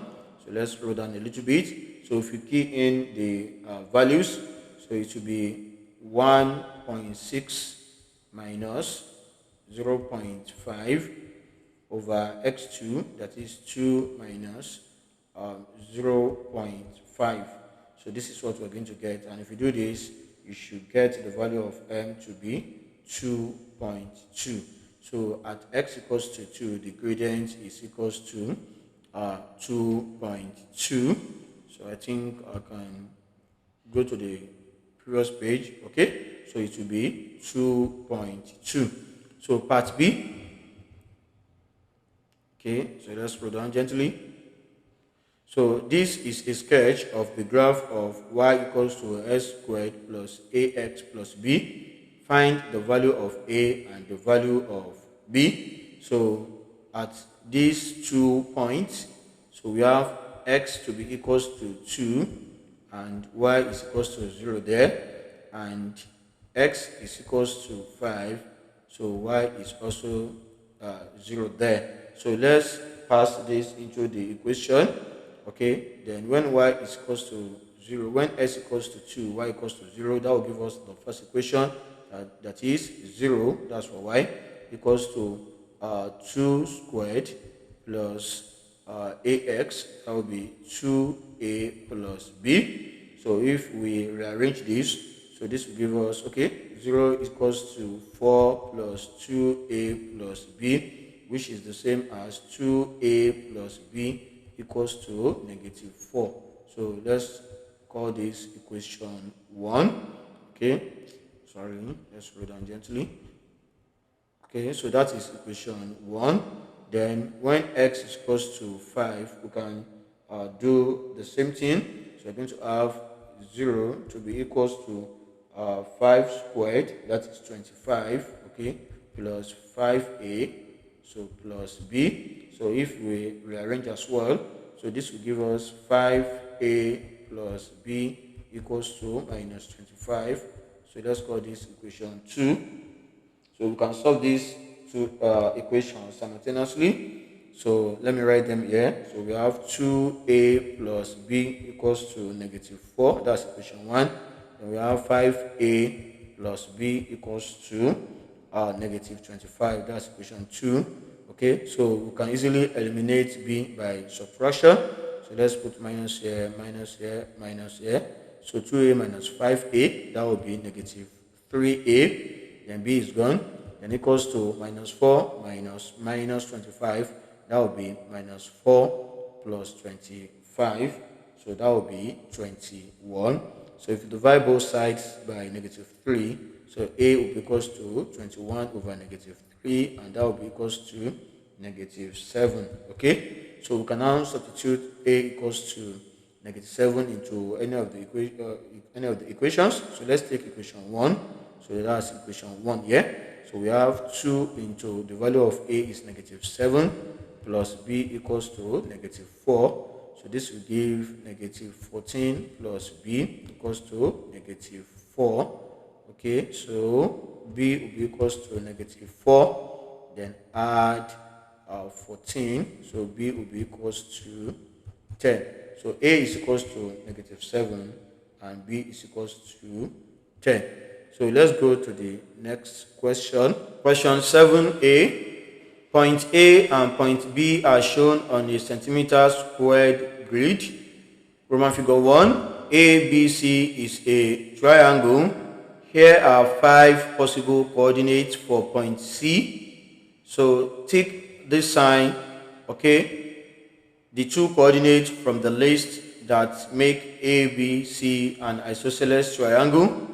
So let's scroll down a little bit. So if you key in the values, so it will be 1.6 minus 0.5 over x2, that is 2 minus 0.5. So this is what we're going to get. And if you do this, you should get the value of m to be 2.2. So at x equals to 2, the gradient is equals to 2.2. So I think I can go to the previous page. Okay, so it will be 2.2. So part B. Okay, so let's scroll down gently. So this is a sketch of the graph of y equals to s squared plus ax plus b. Find the value of a and the value of b. So at these 2 points, so we have x to be equals to 2 and y is equals to 0 there, and x is equals to 5, so y is also 0 there. So let's pass this into the equation. Okay, then when y is equals to 0, when s equals to 2, y equals to 0, that will give us the first equation, that is 0, that's for y, equals to 2 squared plus ax, that will be 2a plus b. So if we rearrange this, so this will give us, okay, 0 is equals to 4 plus 2a plus b, which is the same as 2a plus b equals to negative 4. So let's call this equation 1. Okay, sorry, let's slow down gently. Okay, so that is equation 1. Then when x is equals to 5, we can do the same thing. So we're going to have 0 to be equals to 5 squared, that is 25, okay, plus 5a, so plus b. So if we rearrange as well, so this will give us 5a plus b equals to minus 25. So let's call this equation 2. So we can solve these two equations simultaneously. So let me write them here. So we have 2a plus b equals to negative 4. That's equation 1. Then we have 5a plus b equals to negative 25. That's equation 2. Okay, so we can easily eliminate b by subtraction. So let's put minus here, minus here, minus here. So 2a minus 5a, that will be negative 3a. Then b is gone. Then equals to minus 4 minus minus 25. That will be minus 4 plus 25. So that will be 21. So if you divide both sides by negative 3, so a will be equals to 21 over negative 3, and that will be equals to negative 7. Okay, so we can now substitute a equals to negative 7 into any of the equations. So let's take equation 1. So that's equation 1 here. So we have 2 into the value of a is negative 7 plus b equals to negative 4. So this will give negative 14 plus b equals to negative 4. Okay, so b will be equals to negative 4. Then add 14. So b will be equals to 10. So a is equals to negative 7 and b is equals to 10. So let's go to the next question. Question 7a. Point A and point B are shown on a centimeter squared grid. Roman figure 1. ABC is a triangle. Here are 5 possible coordinates for point C. So take this sign, okay, the 2 coordinates from the list that make A, B, C an isosceles triangle.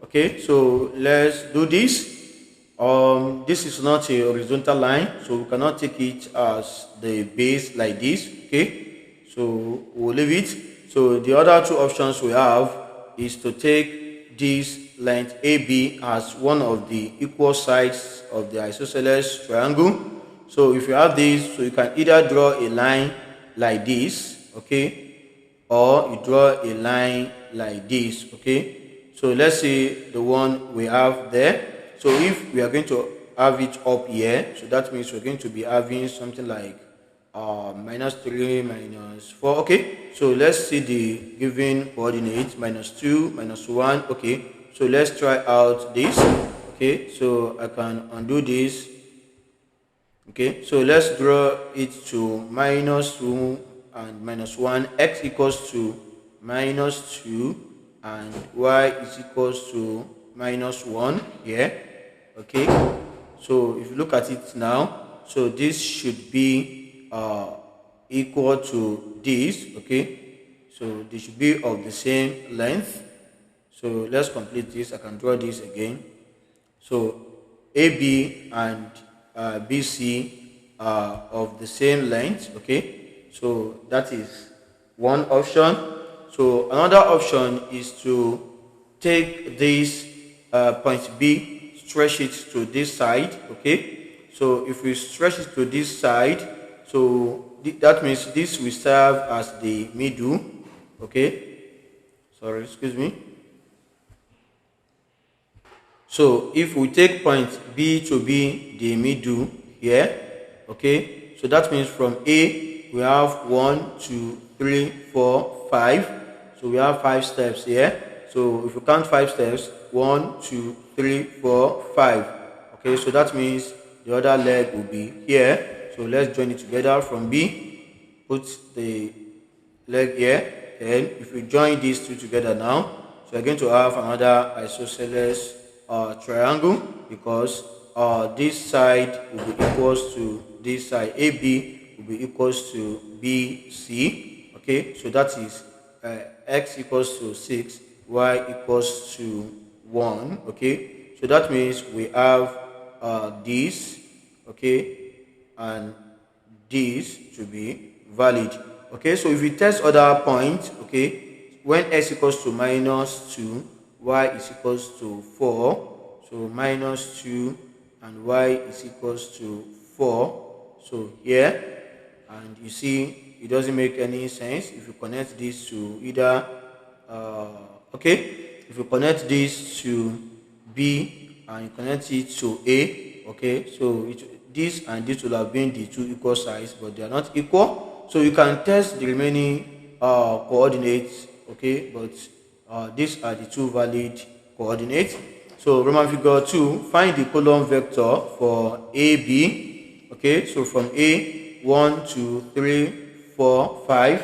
Okay, so let's do this. This is not a horizontal line, so we cannot take it as the base like this. Okay, so we'll leave it. So the other 2 options we have is to take this length AB as one of the equal sides of the isosceles triangle. So if you have this, so you can either draw a line like this, okay, or you draw a line like this. Okay, so let's see the one we have there. So if we are going to have it up here, so that means we're going to be having something like minus 3, minus 4. Okay, so let's see the given coordinates, minus 2, minus 1. Okay, so let's try out this. Okay, so I can undo this. Okay, so let's draw it to minus 2 and minus 1. X equals to minus 2 and y is equals to minus 1 here. Okay, so if you look at it now, so this should be equal to this. Okay, so they should be of the same length. So let's complete this. I can draw this again. So AB and BC are of the same length. Okay, so that is one option. So another option is to take this point B, stretch it to this side. Okay, so if we stretch it to this side, so that means this will serve as the middle. Okay, sorry, excuse me. So if we take point B to be the middle here, okay, so that means from A we have 1, 2, 3, 4, 5. So we have 5 steps here. So if you count 5 steps, 1, 2, 3, 4, 5. Okay, so that means the other leg will be here. So let's join it together from B. Put the leg here. then if we join these two together now, so we're going to have another isosceles triangle, because this side will be equals to this side. AB will be equals to BC. Okay, so that is x equals to 6, y equals to 1. Okay, so that means we have this, okay, and this to be valid. Okay, so if we test other points, okay, when x equals to minus 2, y is equals to 4, so minus 2 and y is equals to 4. So here, and you see it doesn't make any sense if you connect this to either okay, if you connect this to B and you connect it to A, okay, so this and this will have been the two equal sides, but they are not equal. So you can test the remaining coordinates, okay, but these are the two valid coordinates. So Roman figure 2, find the column vector for AB. Okay, so from A, 1, 2, 3, 4, 5,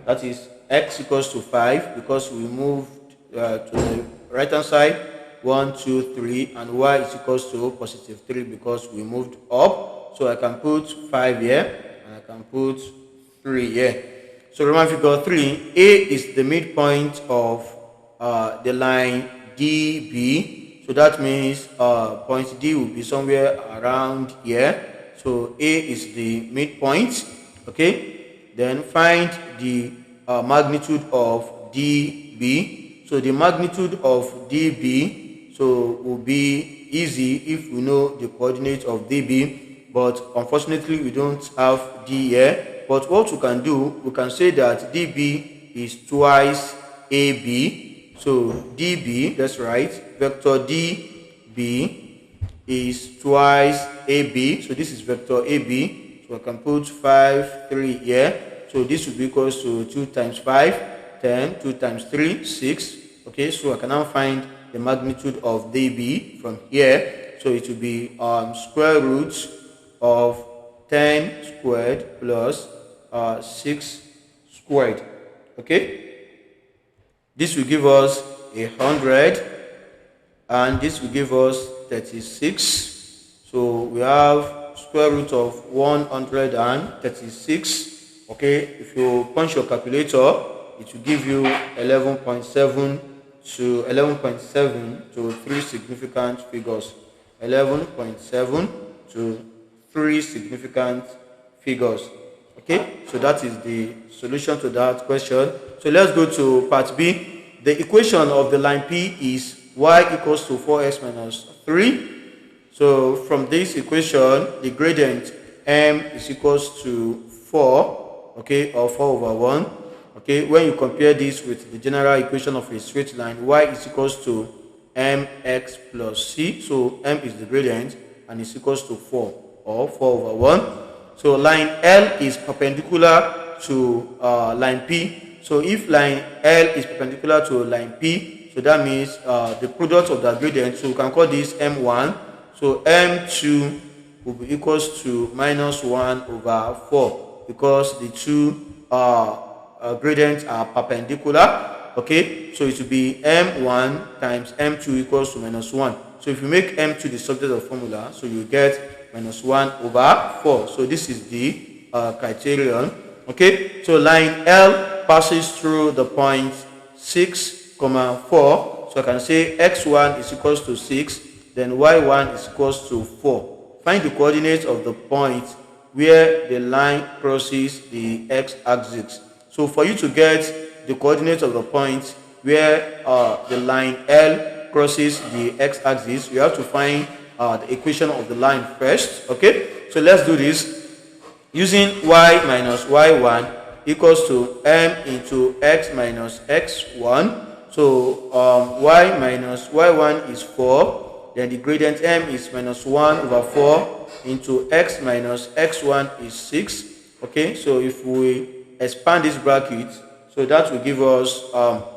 that is x equals to 5 because we moved to the right hand side, 1, 2, 3, and y is equals to positive 3 because we moved up. So I can put 5 here and I can put 3 here. So Roman figure 3, A is the midpoint of the line DB. So that means point D will be somewhere around here. So A is the midpoint. Okay. Then find the magnitude of DB. So the magnitude of DB will be easy if we know the coordinates of DB, but unfortunately we don't have D here. But what we can do, we can say that DB is twice AB. So DB, that's right, vector DB is twice AB. So this is vector AB. So I can put 5, 3 here. So this will be equals to 2 times 5, 10, 2 times 3, 6. Okay, so I can now find the magnitude of DB from here. So it will be square root of 10 squared plus 6 squared. Okay, this will give us 100 and this will give us 36. So we have square root of 136. Okay, if you punch your calculator, it will give you 11.7 to 3 significant figures. 11.7 to 3 significant figures. Okay, so that is the solution to that question. So let's go to part B. The equation of the line P is y equals to 4x minus 3. So from this equation, the gradient m is equals to 4, okay, or 4 over 1. Okay, when you compare this with the general equation of a straight line, y is equals to mx plus c. So m is the gradient and is equals to 4 or 4 over 1. So line L is perpendicular to line P. So if line L is perpendicular to line P, so that means the product of the gradient, so we can call this m1. So m2 will be equals to minus 1 over 4 because the two gradients are perpendicular. Okay, so it will be m1 times m2 equals to minus 1. So if you make m2 the subject of formula, so you get minus 1 over 4. So this is the criterion. Okay, so line L passes through the point 6, 4. So I can say x1 is equals to 6. Then y1 is equals to 4. Find the coordinates of the point where the line crosses the x-axis. So for you to get the coordinates of the point where the line L crosses the x-axis, you have to find the equation of the line first. Okay, so let's do this. Using y minus y1 equals to m into x minus x1. So y minus y1 is 4. Then the gradient m is minus 1 over 4 into x minus x1 is 6. Okay, so if we expand this bracket, so that will give us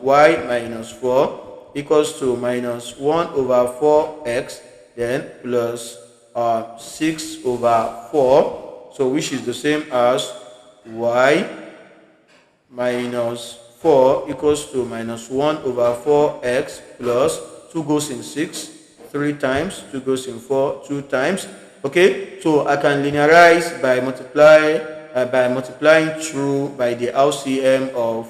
y minus 4 equals to minus 1 over 4x, then plus 6 over 4, so which is the same as y minus 4 equals to minus 1 over 4x plus 2 goes in 6 3 times, 2 goes in 4 2 times. Okay, so I can linearize by multiplying through by the LCM of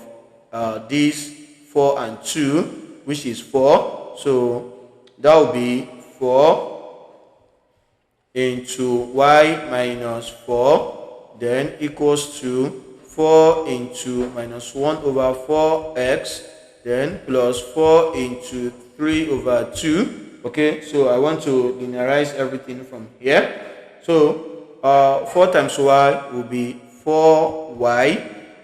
this 4 and 2, which is 4. So that will be 4 into y minus 4, then equals to 4 into minus 1 over 4x, then plus 4 into 3 over 2. Okay, so I want to linearize everything from here. So 4 times y will be 4y,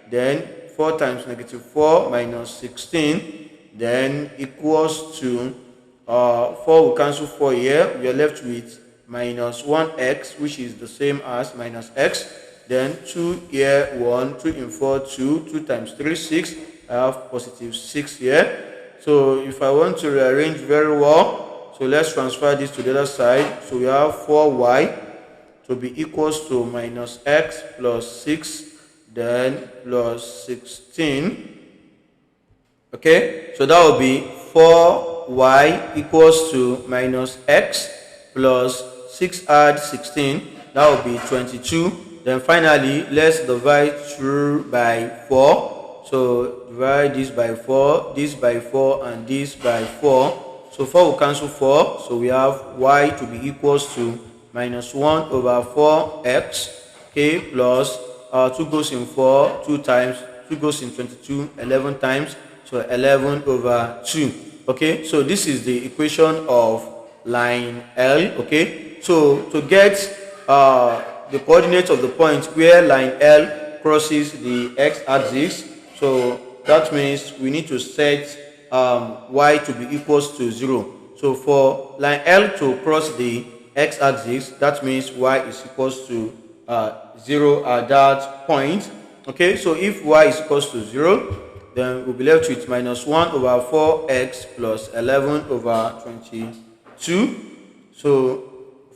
then 4 times negative 4 minus 16, then equals to 4 will cancel 4 here. We are left with minus 1x, which is the same as minus x. Then 2 here, 1, 2 in 4, 2, 2 times 3, 6. I have positive 6 here. So if I want to rearrange very well, so let's transfer this to the other side. So we have 4y to be equals to minus x plus 6, then plus 16. Okay, so that will be 4y equals to minus x plus 6 add 16. That will be 22. Then finally, let's divide through by 4. So divide this by 4, this by 4, and this by 4. So 4 will cancel 4. So we have y to be equals to minus 1 over 4x, okay, plus 2 goes in 4, 2 times, 2 goes in 22, 11 times, so 11 over 2. Okay, so this is the equation of line L. Okay, so to get the coordinates of the point where line L crosses the x-axis, so that means we need to set y to be equals to 0. So for line L to cross the x-axis, that means y is equals to 0 at that point. Okay, so if y is equals to 0, then we'll be left with minus 1 over 4x plus 11 over 22. So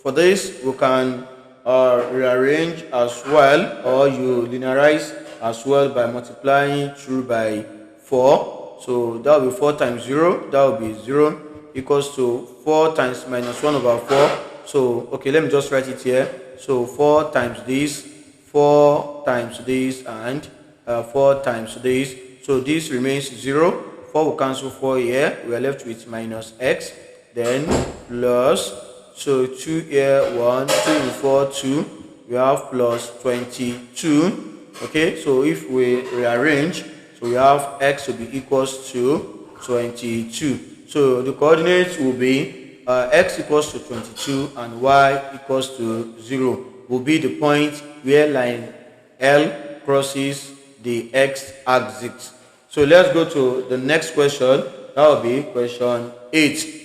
for this, we can rearrange as well, or you linearize as well by multiplying through by 4. So that will be 4 times 0, that will be 0, equals to 4 times minus 1 over 4. So, okay, let me just write it here. So 4 times this, 4 times this, and 4 times this. So this remains 0. 4 will cancel 4 here. We are left with minus x. Then plus, so 2 here, 1, 2 in 4, 2. We have plus 22. Okay, so if we rearrange, so we have x will be equals to 22. So the coordinates will be x equals to 22 and y equals to 0 will be the point where line L crosses the x-axis. So let's go to the next question. That will be question 8.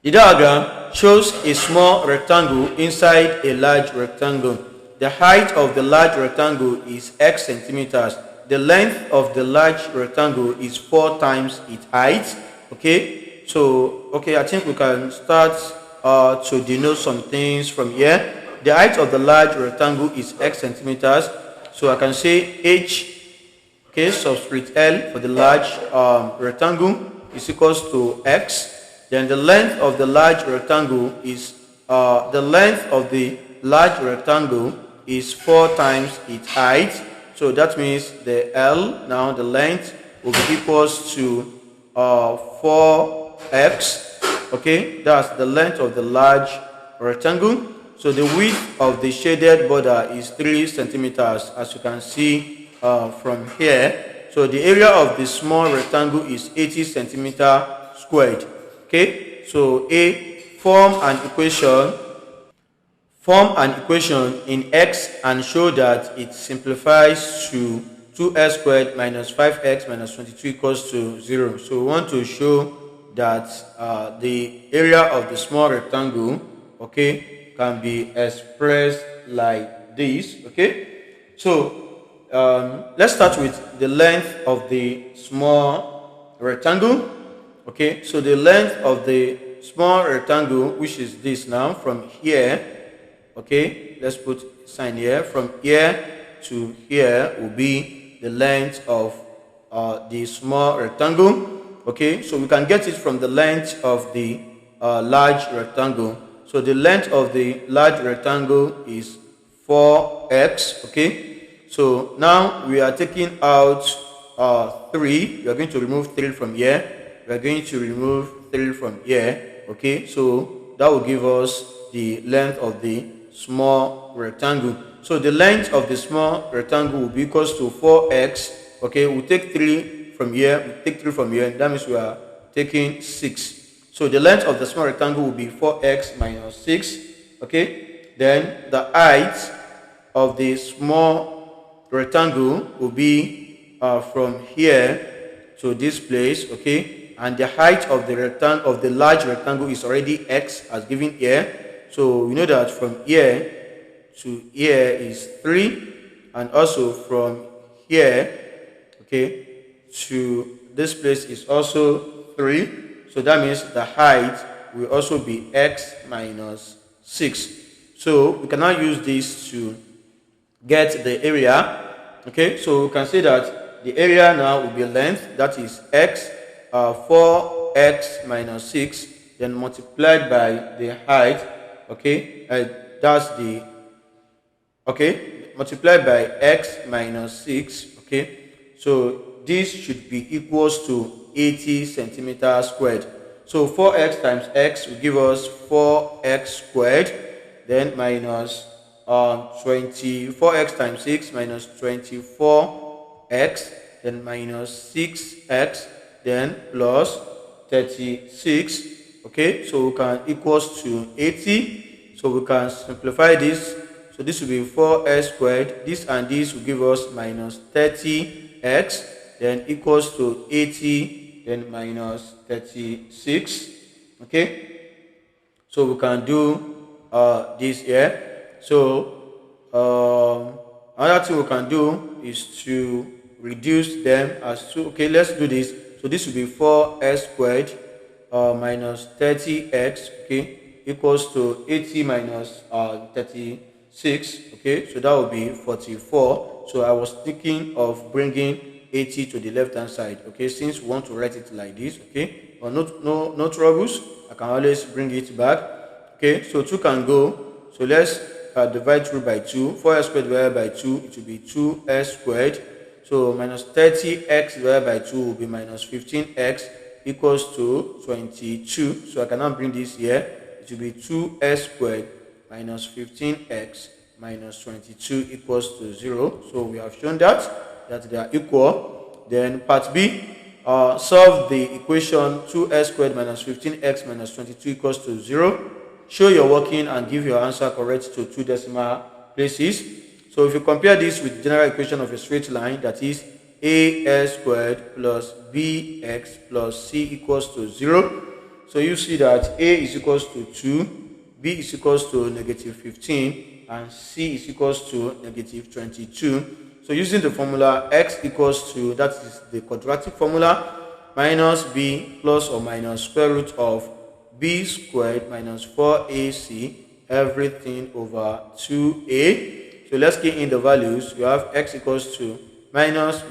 The diagram shows a small rectangle inside a large rectangle. The height of the large rectangle is x centimeters. The length of the large rectangle is 4 times its height. Okay, so I think we can start to denote some things from here. The height of the large rectangle is x centimeters. So I can say h, okay, subscript L for the large rectangle is equals to x. Then the length of the large rectangle is 4 times its height. So that means the L, now the length, will be equals to 4x. Okay, that's the length of the large rectangle. So the width of the shaded border is 3 centimeters, as you can see from here. So the area of the small rectangle is 80 centimeter squared. Okay, so form an equation in x and show that it simplifies to 2x squared minus 5x minus 22 equals to 0. So we want to show that the area of the small rectangle, okay, can be expressed like this. Okay, so let's start with the length of the small rectangle. Okay, so the length of the small rectangle, which is this now, from here, okay, let's put a sign here, from here to here will be the length of the small rectangle. Okay, so we can get it from the length of the large rectangle. So the length of the large rectangle is 4x. Okay, so now we are taking out 3. We are going to remove 3 from here. We are going to remove 3 from here. Okay, so that will give us the length of the small rectangle. So the length of the small rectangle will be equals to 4x. Okay, we'll take 3 from here, we take 3 from here, and that means we are taking 6. So the length of the small rectangle will be 4x minus 6. Okay, then the height of the small rectangle will be from here to this place. Okay, and the height of the large rectangle is already x as given here. So we know that from here to here is 3, and also from here, okay, to this place is also 3. So that means the height will also be x minus 6. So we can now use this to get the area. Okay, so we can say that the area now will be length, that is x, 4x minus 6, then multiplied by the height. Okay, that's the, okay, multiplied by x minus 6. Okay, so this should be equals to 80 centimeters squared. So 4x times x will give us 4x squared, then minus 24x times 6 minus 24x, then minus 6x, then plus 36. Okay, so we can equals to 80. So we can simplify this. So this will be 4x squared. This and this will give us minus 30x, then equals to 80, then minus 36. Okay, so we can do this here. So another thing we can do is to reduce them as 2. Okay, let's do this. So this will be 4x squared minus 30x, okay, equals to 80 minus 36. Okay, so that will be 44. So I was thinking of bringing 80 to the left hand side. Okay, since we want to write it like this. Okay, but no troubles, I can always bring it back. Okay, so 2 can go. So let's divide through by 2. 4x squared divided by 2, it will be 2x squared. So minus 30x divided by 2 will be minus 15x, equals to 22. So I can now bring this here. It will be 2x squared minus 15x minus 22 equals to 0. So we have shown that they are equal. Then part B, solve the equation 2x squared minus 15x minus 22 equals to 0. Show your working and give your answer correct to 2 decimal places. So if you compare this with the general equation of a straight line, that is ax squared plus bx plus c equals to 0. So you see that a is equals to 2, b is equals to negative 15, and c is equals to negative 22. So using the formula x equals to, that is the quadratic formula, minus b plus or minus square root of b squared minus 4ac, everything over 2a. So let's key in the values. You have x equals to minus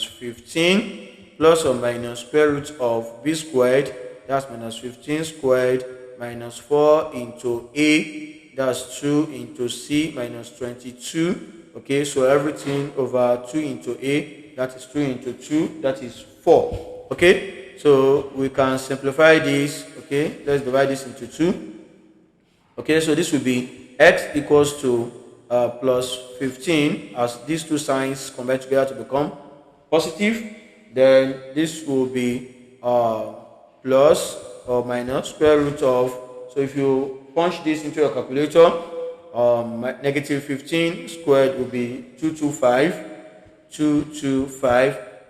15 plus or minus square root of b squared, that's minus 15 squared, minus 4 into a, that's 2 into c, minus 22. Okay, so everything over 2 into a, that is 2 into 2, that is 4. Okay, so we can simplify this. Okay, let's divide this into 2. Okay, so this will be x equals to plus 15, as these two signs combine together to become positive. Then this will be plus or minus square root of, so if you punch this into your calculator, negative 15 squared will be 225.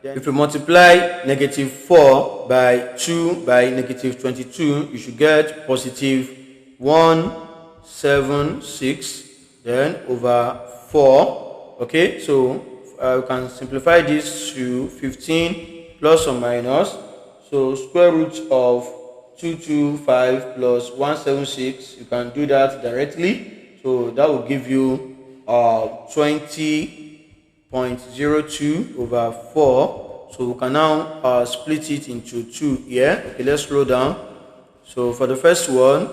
Then if you multiply negative 4 by 2 by negative 22, you should get positive 176, then over 4. Okay, so you can simplify this to 15 plus or minus. So square root of 225 plus 176, you can do that directly. So that will give you 20.02 over 4. So we can now split it into two here. Okay, let's scroll down. So for the first one,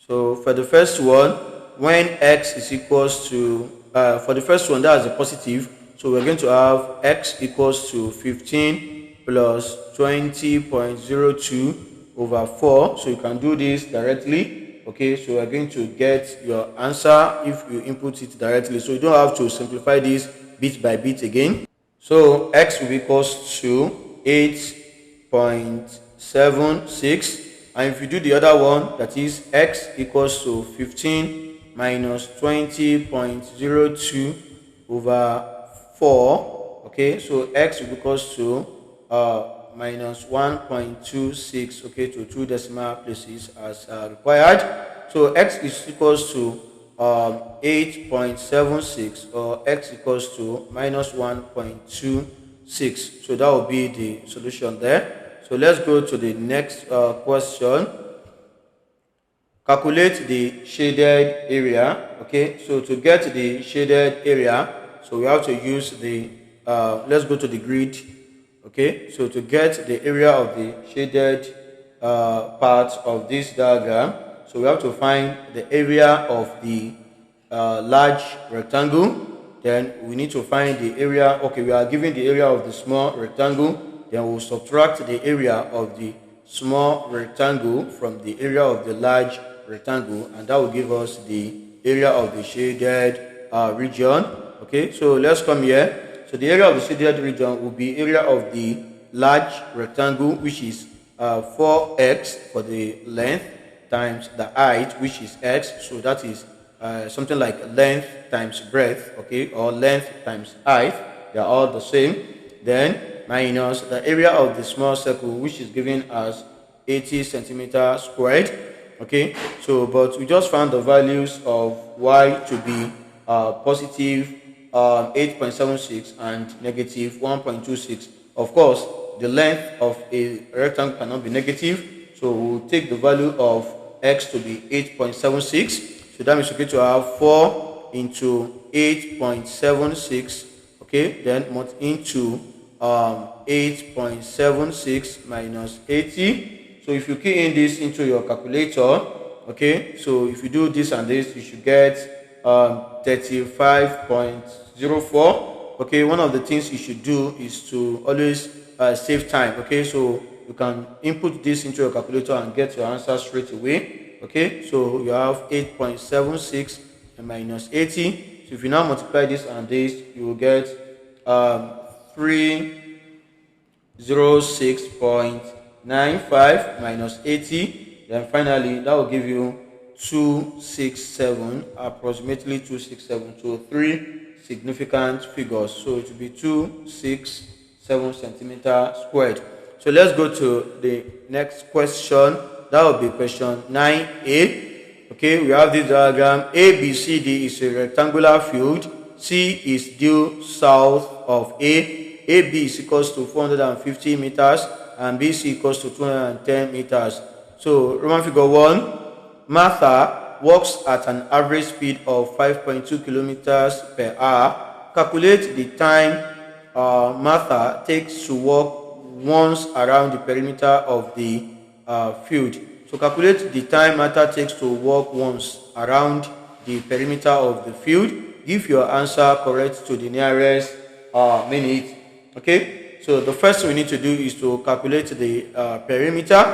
so for the first one, when x is equals to, for the first one, that's a positive. So we're going to have x equals to 15 plus 20.02 over 4. So you can do this directly. Okay, so we're going to get your answer if you input it directly. So you don't have to simplify this bit by bit again. So x will be equals to 8.76. And if you do the other one, that is x equals to 15 minus 20.02 over 4. Okay, so x will be equals to minus 1.26, okay, to 2 decimal places as required. So x is equals to 8.76, or x equals to minus 1.26. So that will be the solution there. So let's go to the next question. Calculate the shaded area. Okay, so to get the shaded area, so we have to use the, let's go to the grid. Okay, so to get the area of the shaded part of this diagram, so we have to find the area of the large rectangle. Then we need to find the area. Okay, we are given the area of the small rectangle. Then we'll subtract the area of the small rectangle from the area of the large rectangle, and that will give us the area of the shaded region. Okay, so let's come here. So the area of the shaded region will be area of the large rectangle, which is 4x for the length times the height, which is x. So that is something like length times breadth, okay, or length times height. They are all the same. Then minus the area of the small circle, which is given as 80 centimeters squared. Okay, so but we just found the values of y to be positive 8.76 and negative 1.26. Of course, the length of a rectangle cannot be negative, so we'll take the value of x to be 8.76. So that means we're going to have 4 into 8.76, okay, then into 8.76 minus 80. So if you key in this into your calculator, okay, so if you do this and this, you should get 35.04. okay, one of the things you should do is to always save time. Okay, so you can input this into your calculator and get your answer straight away. Okay, so you have 8.76 minus 80. So if you now multiply this and this, you will get 306.95 minus 80. Then finally, that will give you 267, approximately 267. So 3 significant figures. So it will be 267 centimeter squared. So let's go to the next question. That will be question 9a. Okay, we have this diagram. ABCD is a rectangular field. C is due south of A. AB is equals to 450 meters and BC equals to 210 meters. So Roman figure 1, Martha walks at an average speed of 5.2 kilometers per hour. Calculate the time Martha takes to walk once around the perimeter of the field. So calculate the time Martha takes to walk once around the perimeter of the field. Give your answer correct to the nearest minute. Okay, so the first thing we need to do is to calculate the perimeter.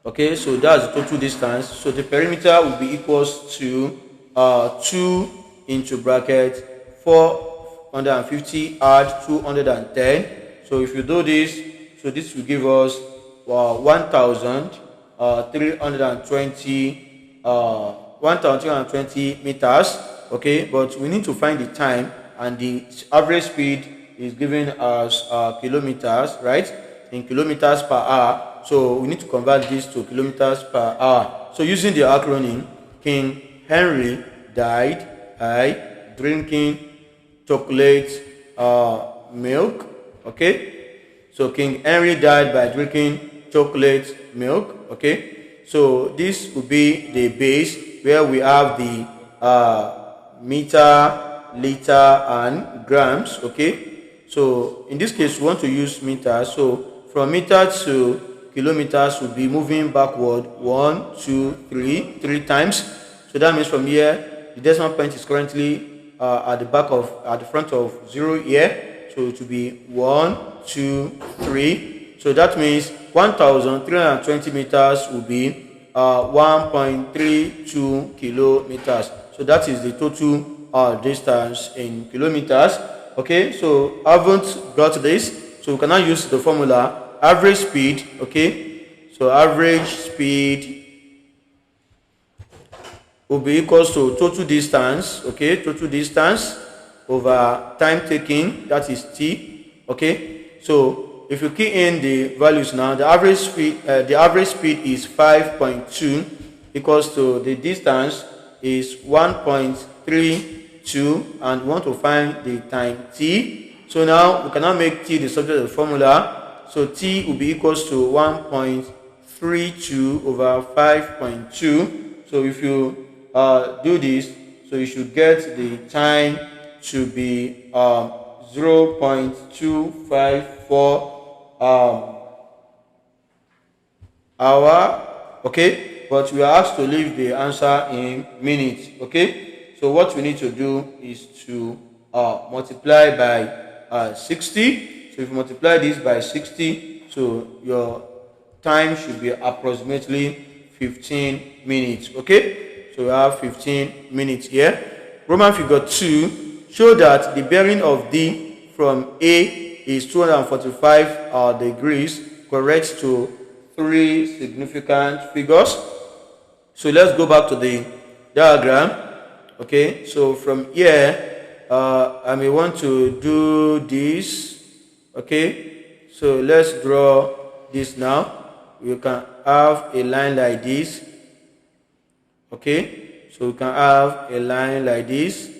Okay, so that's the total distance. So the perimeter will be equals to 2 into bracket 450 add 210. So if you do this, so this will give us 1,320 meters. Okay, but we need to find the time, and the average speed is given as kilometers, right? In kilometers per hour. So we need to convert this to kilometers per hour. So using the acronym, King Henry died by drinking chocolate milk. Okay, so King Henry died by drinking chocolate milk. Okay, so this will be the base where we have the meter, liter, and grams. Okay, So in this case, we want to use meters. So from meter to kilometers, we'll be moving backward 1, 2, 3, 3 times. So that means from here, the decimal point is currently at the front of 0 here. So it will be 1, 2, 3. So that means 1,320 meters will be 1.32 kilometers. So that is the total distance in kilometers. Okay, so I haven't got this, so we can now use the formula average speed. Okay, so average speed will be equals to total distance. Okay, total distance over time taken, that is t. Okay, so if you key in the values now, the average speed is 5.2 equals to the distance is 1.32, and we want to find the time t. So now we can now make t the subject of the formula. So t will be equals to 1.32 over 5.2. So if you do this, so you should get the time to be 0.254 hour. Okay, but we are asked to leave the answer in minutes. Okay, so what we need to do is to multiply by 60. So if you multiply this by 60, so your time should be approximately 15 minutes. Okay, so we have 15 minutes here. Roman figure 2 show that the bearing of D from A is 245 degrees, correct to 3 significant figures. So let's go back to the diagram. Okay, so from here, I may want to do this. Okay, so let's draw this now. We can have a line like this. Okay, so we can have a line like this.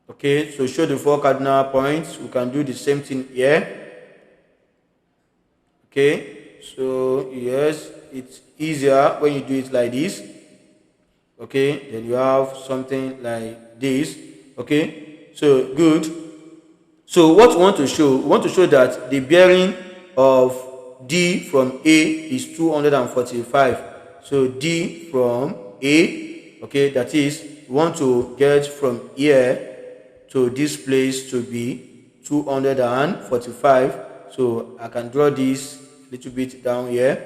Okay, so show the 4 cardinal points. We can do the same thing here. Okay, so yes, it's easier when you do it like this. Okay, then you have something like this. Okay, so good. So what we want to show that the bearing of D from A is 245. So D from A, okay, that is, we want to get from here to this place to be 245. So I can draw this a little bit down here.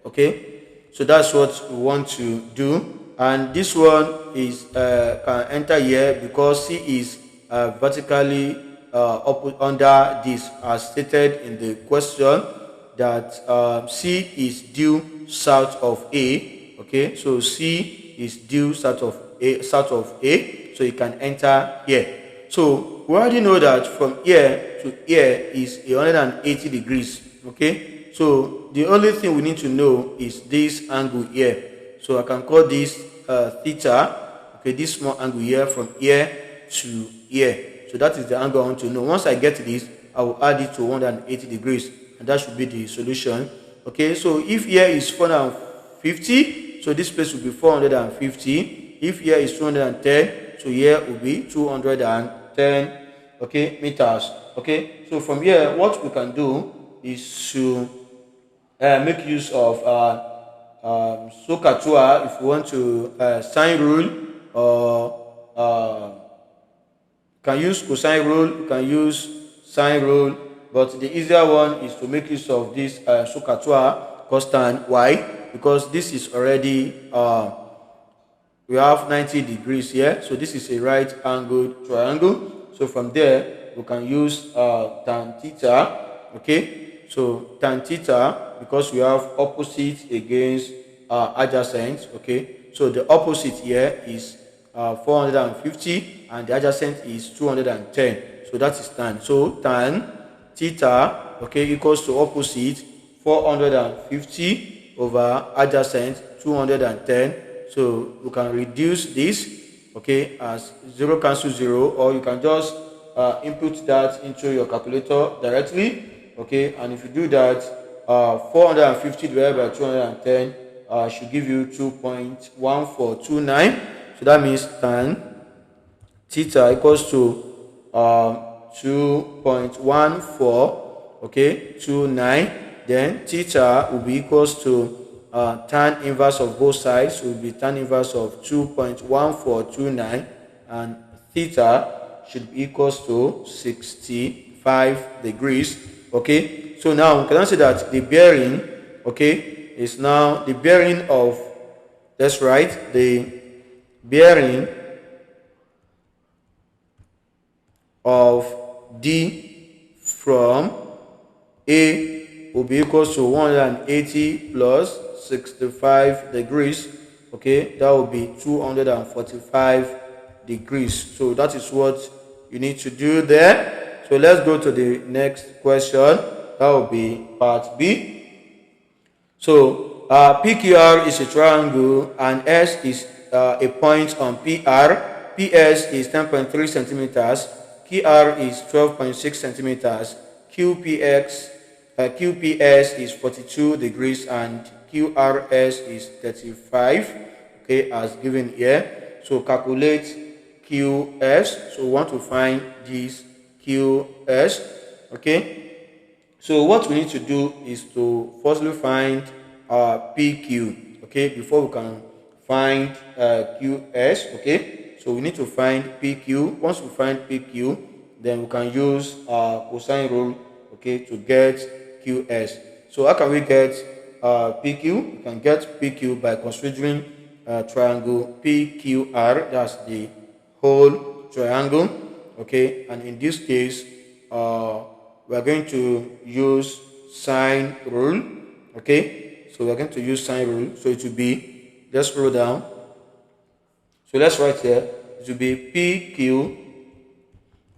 Okay, so that's what we want to do. And this one is can enter here because C is vertically under this, as stated in the question, that C is due south of A. Okay, so C is due south of A, so it can enter here. So we already know that from here to here is 180 degrees. Okay, so the only thing we need to know is this angle here. So I can call this theta. Okay, this small angle here from here to here. So that is the angle I want to know. Once I get this, I will add it to 180 degrees, and that should be the solution. Okay, so if here is 450, so this place will be 450. If here is 210, so here will be 210, okay, meters. Okay, so from here, what we can do is to make use of SOHCAHTOA if you want to sine rule, or can use cosine rule, you can use sine rule, but the easier one is to make use of this SOHCAHTOA constant. Why? Because this is already we have 90 degrees here, so this is a right angled triangle. So from there we can use tan theta. Okay, so tan theta, because we have opposite against adjacent. Okay, so the opposite here is 450 and the adjacent is 210. So that is tan. So tan theta, okay, equals to opposite 450 over adjacent 210. So you can reduce this, okay, as 0 cancel 0, or you can just input that into your calculator directly. Okay, and if you do that, 450 divided by 210 should give you 2.1429. So that means tan theta equals to 2.14, okay, 29. Then theta will be equals to tan inverse of both sides will be tan inverse of 2.1429, and theta should be equals to 65 degrees. Okay, so now we can say that the bearing, okay, is now the bearing of, that's right, the bearing of D from A will be equals to 180 plus 65 degrees. Okay, that will be 245 degrees. So that is what you need to do there. So let's go to the next question. That will be part B. So PQR is a triangle and S is a point on PR. PS is 10.3 centimeters. QR is 12.6 centimeters. QPS is 42 degrees and QRS is 35, okay, as given here. So calculate QS. So we want to find this QS, okay. So what we need to do is to firstly find PQ, okay, before we can find QS, okay. So we need to find PQ. Once we find PQ, then we can use cosine rule, okay, to get QS. So how can we get PQ? We can get PQ by considering triangle PQR. That's the whole triangle, okay. And in this case, we are going to use sine rule, okay. So we are going to use sine rule. So it will be, let's scroll down. So let's write here, it will be PQ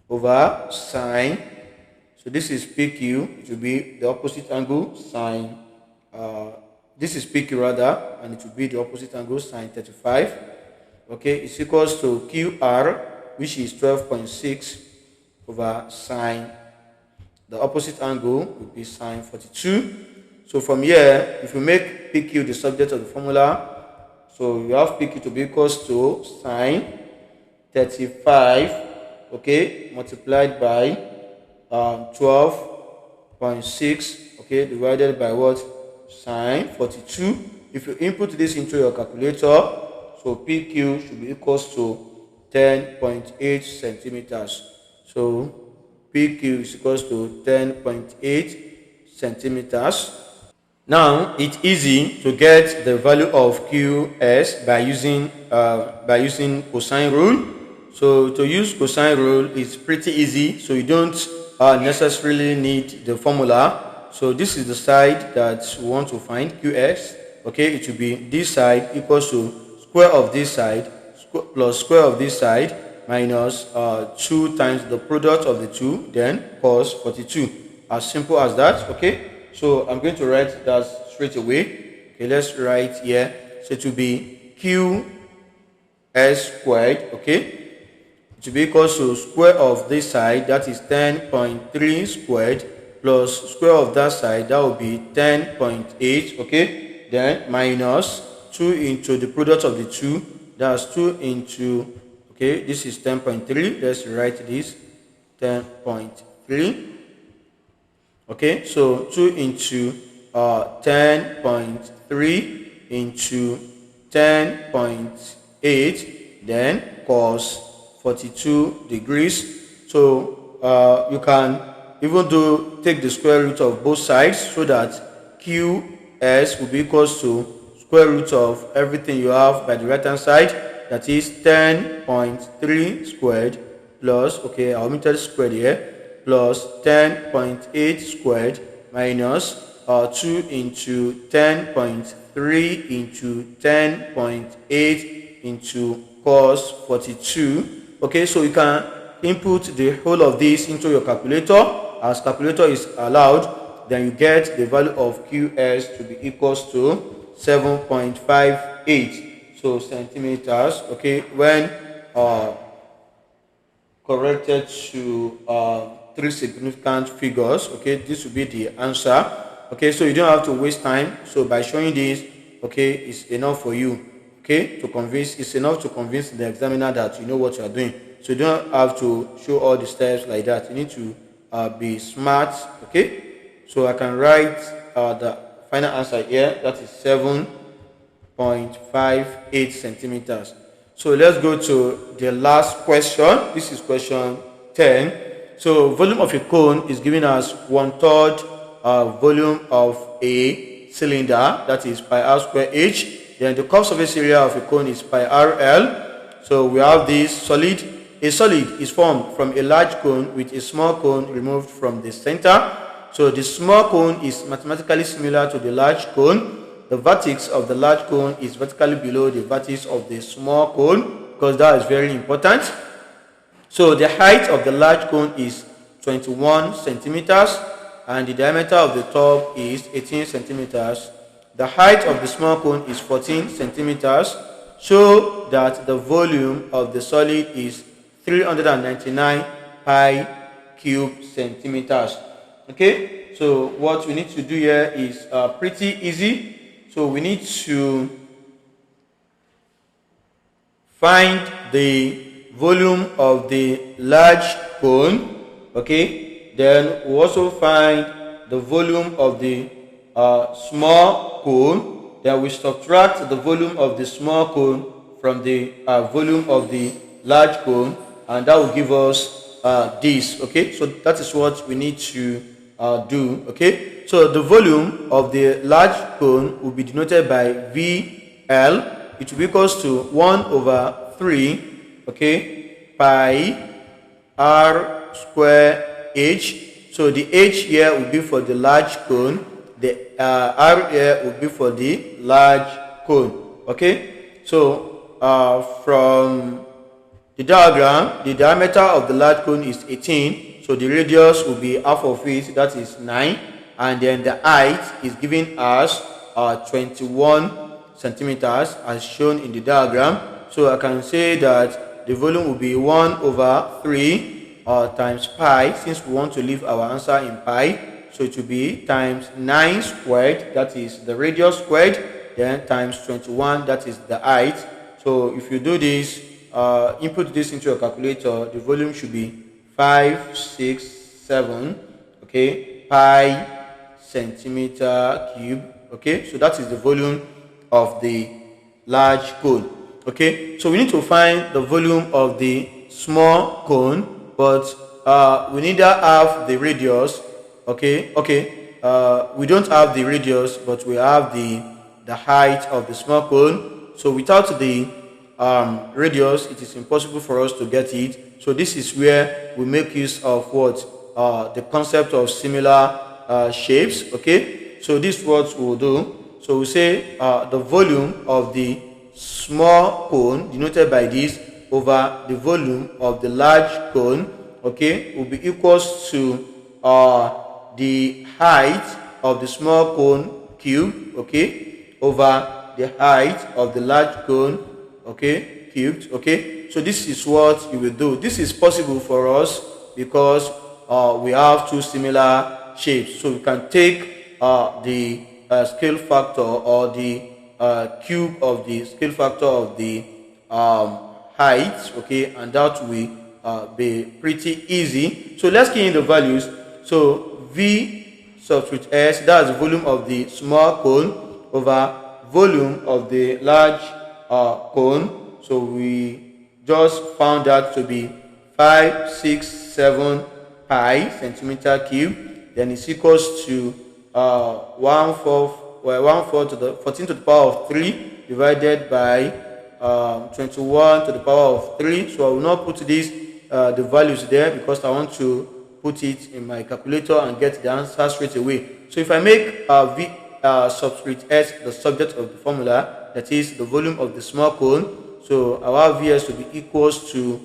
over sine. So this is PQ, it will be the opposite angle sine. This is PQ rather, and it will be the opposite angle sine 35. Okay, it's equals to QR, which is 12.6 over sine. The opposite angle will be sine 42. So from here, if you make PQ the subject of the formula, so you have PQ to be equals to sine 35, okay, multiplied by 12.6, okay, divided by what? Sine 42. If you input this into your calculator, so PQ should be equals to 10.8 centimeters. So PQ is equals to 10.8 centimeters. Now it's easy to get the value of QS by using cosine rule. So to use cosine rule is pretty easy. So you don't necessarily need the formula. So this is the side that we want to find, QS. Okay, it will be this side equals to square of this side plus square of this side minus 2 times the product of the two, then cos 42. As simple as that. Okay. So I'm going to write that straight away. Okay, let's write here. So it will be QS squared. Okay, it will be equals to square of this side, that is 10.3 squared, plus square of that side, that will be 10.8. Okay, then minus 2 into the product of the two, that's 2 into, okay, this is 10.3. Let's write this 10.3. Okay, so 2 into 10.3 into 10.8, then cos 42 degrees. So you can even take the square root of both sides, so that QS will be equals to square root of everything you have by the right hand side, that is 10.3 squared plus, okay, I omitted squared here, plus 10.8 squared minus 2 into 10.3 into 10.8 into cos 42. Okay, so you can input the whole of this into your calculator. As calculator is allowed, then you get the value of QS to be equals to 7.58 so centimeters. Okay, when corrected to 3 significant figures, okay, this will be the answer. Okay, so you don't have to waste time. So by showing this, okay, it's enough for you, okay, to convince, it's enough to convince the examiner that you know what you are doing. So you don't have to show all the steps like that. You need to be smart. Okay, so I can write the final answer here. That is 7.58 centimeters. So let's go to the last question. This is question 10. So volume of a cone is giving us 1/3 volume of a cylinder, that is pi r square h. Then the curve surface area of a cone is pi rl. So we have this solid. A solid is formed from a large cone with a small cone removed from the center. So the small cone is mathematically similar to the large cone. The vertex of the large cone is vertically below the vertex of the small cone, because that is very important. So the height of the large cone is 21 centimeters and the diameter of the top is 18 centimeters. The height of the small cone is 14 centimeters. So that the volume of the solid is 399 pi cube centimeters. Okay, so what we need to do here is pretty easy. So we need to find the volume of the large cone. Okay, then we also find the volume of the small cone. Then we subtract the volume of the small cone from the volume of the large cone, and that will give us this. Okay, so that is what we need to do. Okay, so the volume of the large cone will be denoted by VL. It will be equals to 1/3, okay, pi r square h. So the h here will be for the large cone, the r here will be for the large cone. Okay, so from the diagram, the diameter of the large cone is 18, so the radius will be half of it, that is 9, and then the height is given as 21 centimeters as shown in the diagram. So I can say that the volume will be 1/3 times pi, since we want to leave our answer in pi. So it will be times 9 squared, that is the radius squared, then times 21, that is the height. So if you do this, input this into your calculator, the volume should be 567, okay, pi centimeter cube. Okay, so that is the volume of the large cone. Okay, so we need to find the volume of the small cone, but we neither have the radius. Okay, we don't have the radius, but we have the height of the small cone. So without the radius, it is impossible for us to get it. So this is where we make use of what the concept of similar shapes. Okay, so this is what we'll do. So we say the volume of the small cone, denoted by this, over the volume of the large cone, okay, will be equals to the height of the small cone cube, okay, over the height of the large cone, okay, cubed. Okay, so this is what you will do. This is possible for us because we have two similar shapes, so we can take the scale factor or the cube of the scale factor of the height, okay, and that will be pretty easy. So let's key in the values. So V subscript S, that's the volume of the small cone over volume of the large cone. So we just found that to be 567 pi centimeter cube. Then it's equals to 14 to the power of 3 divided by 21 to the power of 3. So I will not put this the values there because I want to put it in my calculator and get the answer straight away. So if I make V subscript S the subject of the formula, that is the volume of the small cone, so our Vs will be equals to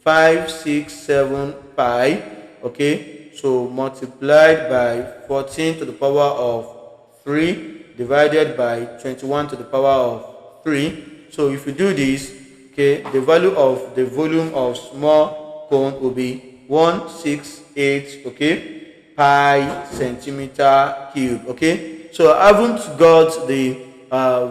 567 pi, okay, so multiplied by 14 to the power of 3 divided by 21 to the power of 3. So if you do this, okay, the value of the volume of small cone will be 168, okay, pi centimeter cube. Okay, so I haven't got the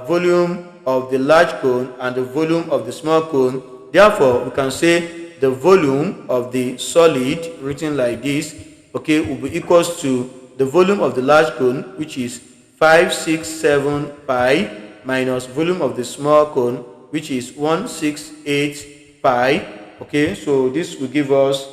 volume of the large cone and the volume of the small cone. Therefore, we can say the volume of the solid, written like this, okay, will be equals to the volume of the large cone, which is 567 pi, minus volume of the small cone, which is 168 pi. Okay, so this will give us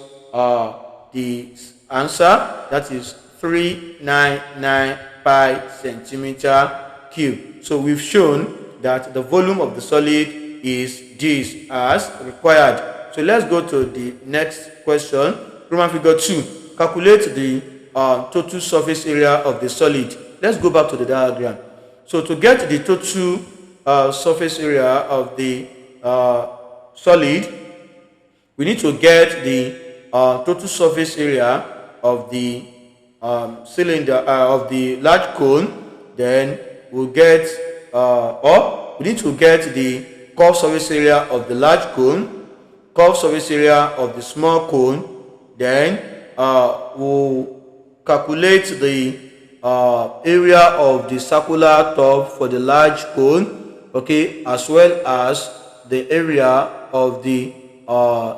the answer, that is 399 pi centimeter cube. So we've shown that the volume of the solid is this as required. So let's go to the next question. Roman figure 2. Calculate the total surface area of the solid. Let's go back to the diagram. So to get the total surface area of the solid, we need to get the total surface area of the cylinder of the large cone. Then we'll get or we need to get the curved surface area of the large cone, curved surface area of the small cone. Then we'll calculate the area of the circular top for the large cone, okay, as well as the area of the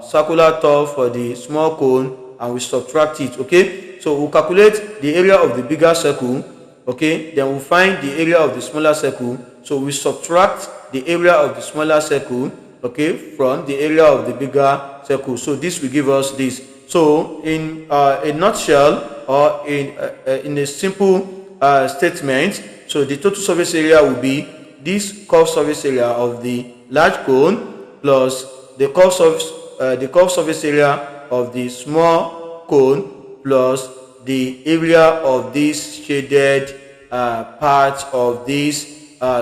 circular top for the small cone, and we subtract it. Okay, so we'll calculate the area of the bigger circle, okay, then we'll find the area of the smaller circle. So we subtract the area of the smaller circle, okay, from the area of the bigger circle. So this will give us this. So in a nutshell, or in a simple statement, so the total surface area will be this curved surface area of the large cone plus the curved surface area of the small cone plus the area of this shaded part of this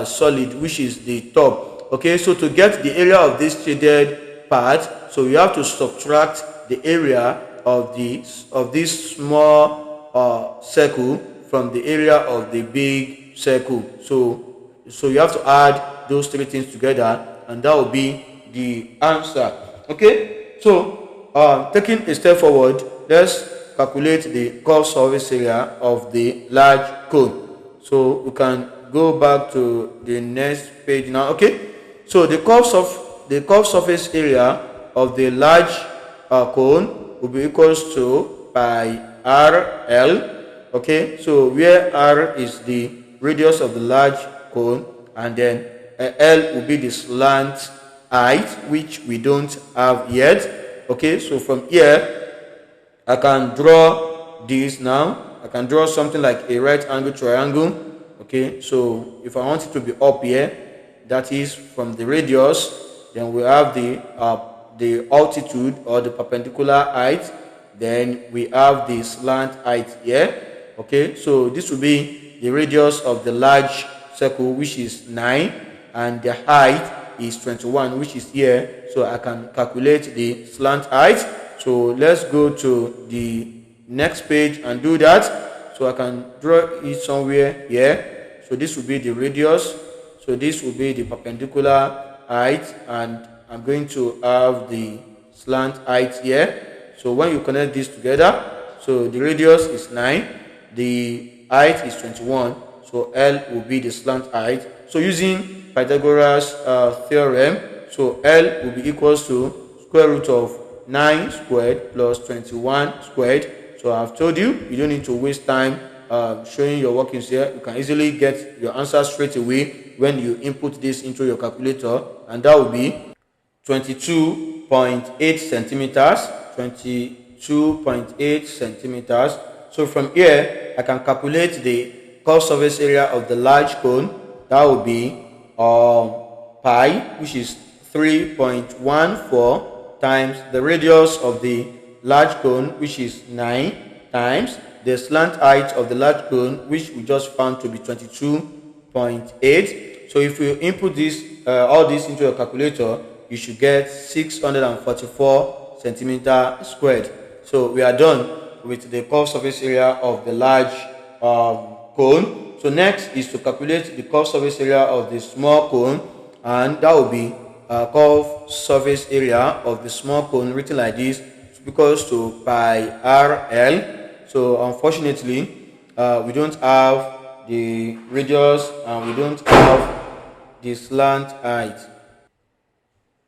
solid, which is the top. Okay, so to get the area of this shaded part, so you have to subtract the area of this small circle from the area of the big circle. So you have to add those three things together, and that will be the answer. Okay, so taking a step forward, let's calculate the curved surface area of the large cone. So we can go back to the next page now. Okay, so the curved surface area of the large cone will be equals to pi RL. Okay, so where R is the radius of the large cone, and then L will be the slant height, which we don't have yet. Okay, so from here I can draw this now. I can draw something like a right angle triangle. Okay, so if I want it to be up here, that is from the radius, then we have the altitude or the perpendicular height, then we have the slant height here. Okay, so this will be the radius of the large circle, which is 9, and the height is 21, which is here. So I can calculate the slant height. So let's go to the next page and do that. So I can draw it somewhere here. So this will be the radius, so this will be the perpendicular height, and I'm going to have the slant height here. So when you connect this together, so the radius is 9, the height is 21, so L will be the slant height. So using Pythagoras theorem, so L will be equals to square root of 9 squared plus 21 squared. So I've told you, you don't need to waste time showing your workings here. You can easily get your answer straight away when you input this into your calculator, and that will be 22.8 centimeters. 22.8 centimeters. So from here I can calculate the curved surface area of the large cone. That will be pi, which is 3.14 times the radius of the large cone, which is 9, times the slant height of the large cone, which we just found to be 22.8. So if you input this all this into your calculator, you should get 644 centimeter squared. So we are done with the curved surface area of the large cone. So next is to calculate the curved surface area of the small cone, and that will be curved surface area of the small cone, written like this, equals to pi RL. So unfortunately we don't have the radius and we don't have the slant height.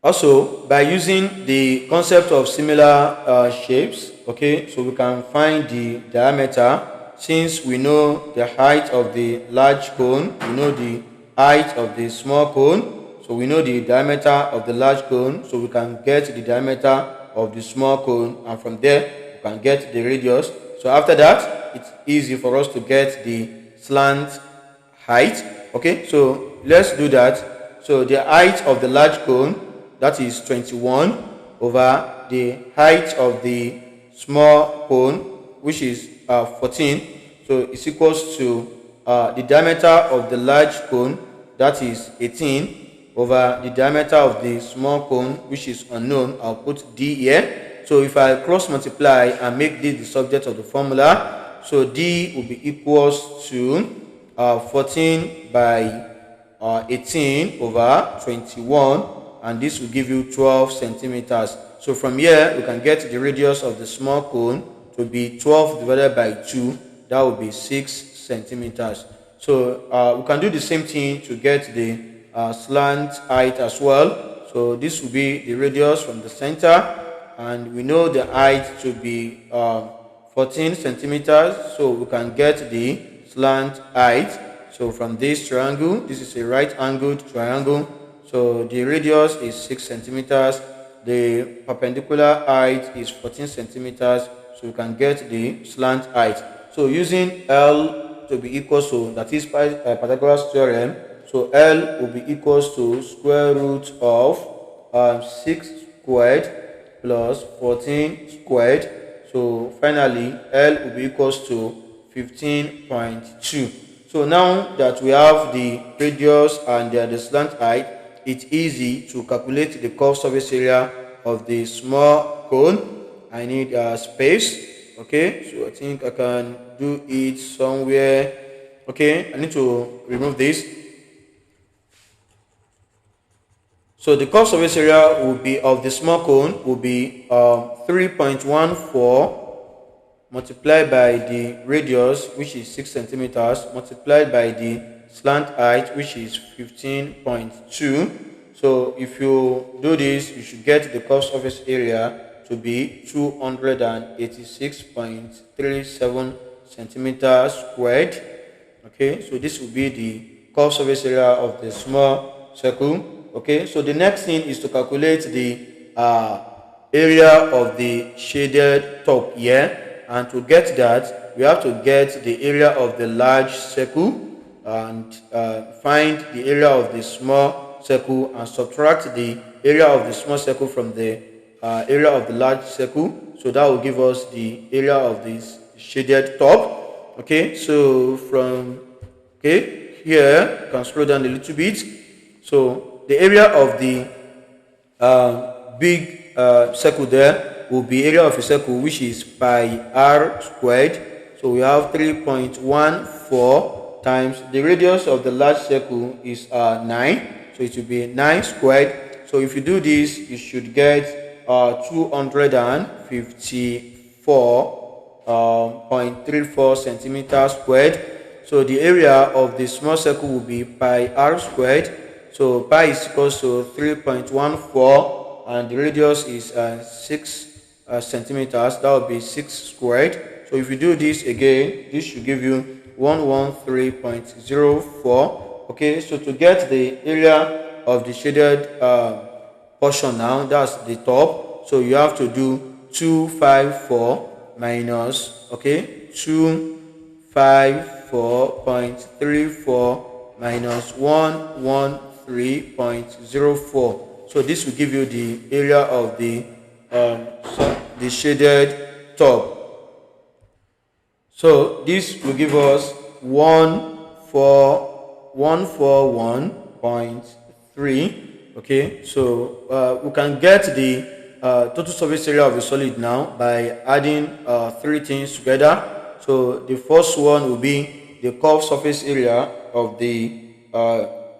Also, by using the concept of similar shapes, okay, so we can find the diameter. Since we know the height of the large cone, we know the height of the small cone, so we know the diameter of the large cone, so we can get the diameter of the small cone, and from there we can get the radius. So after that, it's easy for us to get the slant height. Okay, so let's do that. So the height of the large cone, that is 21, over the height of the small cone, which is 14. So it's equals to the diameter of the large cone, that is 18, over the diameter of the small cone, which is unknown. I'll put D here. So if I cross multiply and make this the subject of the formula, so D will be equals to 14 by 18 over 21, and this will give you 12 centimeters. So from here we can get the radius of the small cone to be 12 divided by 2. That will be 6 centimeters. So we can do the same thing to get the slant height as well. So this will be the radius from the center, and we know the height to be 14 centimeters. So we can get the slant height. So from this triangle, this is a right angled triangle. So the radius is 6 centimeters. The perpendicular height is 14 centimeters. So we can get the slant height. So using L to be equal to, that is Pythagoras theorem. So L will be equals to square root of 6 squared plus 14 squared. So finally, L will be equals to 15.2. So now that we have the radius and the slant height, it's easy to calculate the curved surface area of the small cone. I need space. Okay, so I think I can do it somewhere. Okay, I need to remove this. So the curved surface area will be of the small cone will be 3.14 multiplied by the radius, which is 6 centimeters, multiplied by the slant height, which is 15.2. So if you do this, you should get the curved surface area to be 286.37 centimeters squared. Okay, so this will be the curved surface area of the small circle. Okay, so the next thing is to calculate the area of the shaded top here. And to get that, we have to get the area of the large circle and find the area of the small circle and subtract the area of the small circle from the area of the large circle. So that will give us the area of this shaded top. Okay, so from here you can scroll down a little bit. So the area of the big circle there will be area of a circle, which is pi r squared. So we have 3.14 times the radius of the large circle is 9. So it will be 9 squared. So if you do this, you should get 254.34 centimeters squared. So the area of the small circle will be pi r squared. So pi is equal to 3.14 and the radius is 6 centimeters. That would be 6 squared. So if you do this again, this should give you 113.04. Okay, so to get the area of the shaded portion now, that's the top. So you have to do 254 minus 254.34 minus 113.04. So this will give you the area of the shaded top. So this will give us 141.3. Okay, so we can get the total surface area of a solid now by adding three things together. So the first one will be the curved surface area of the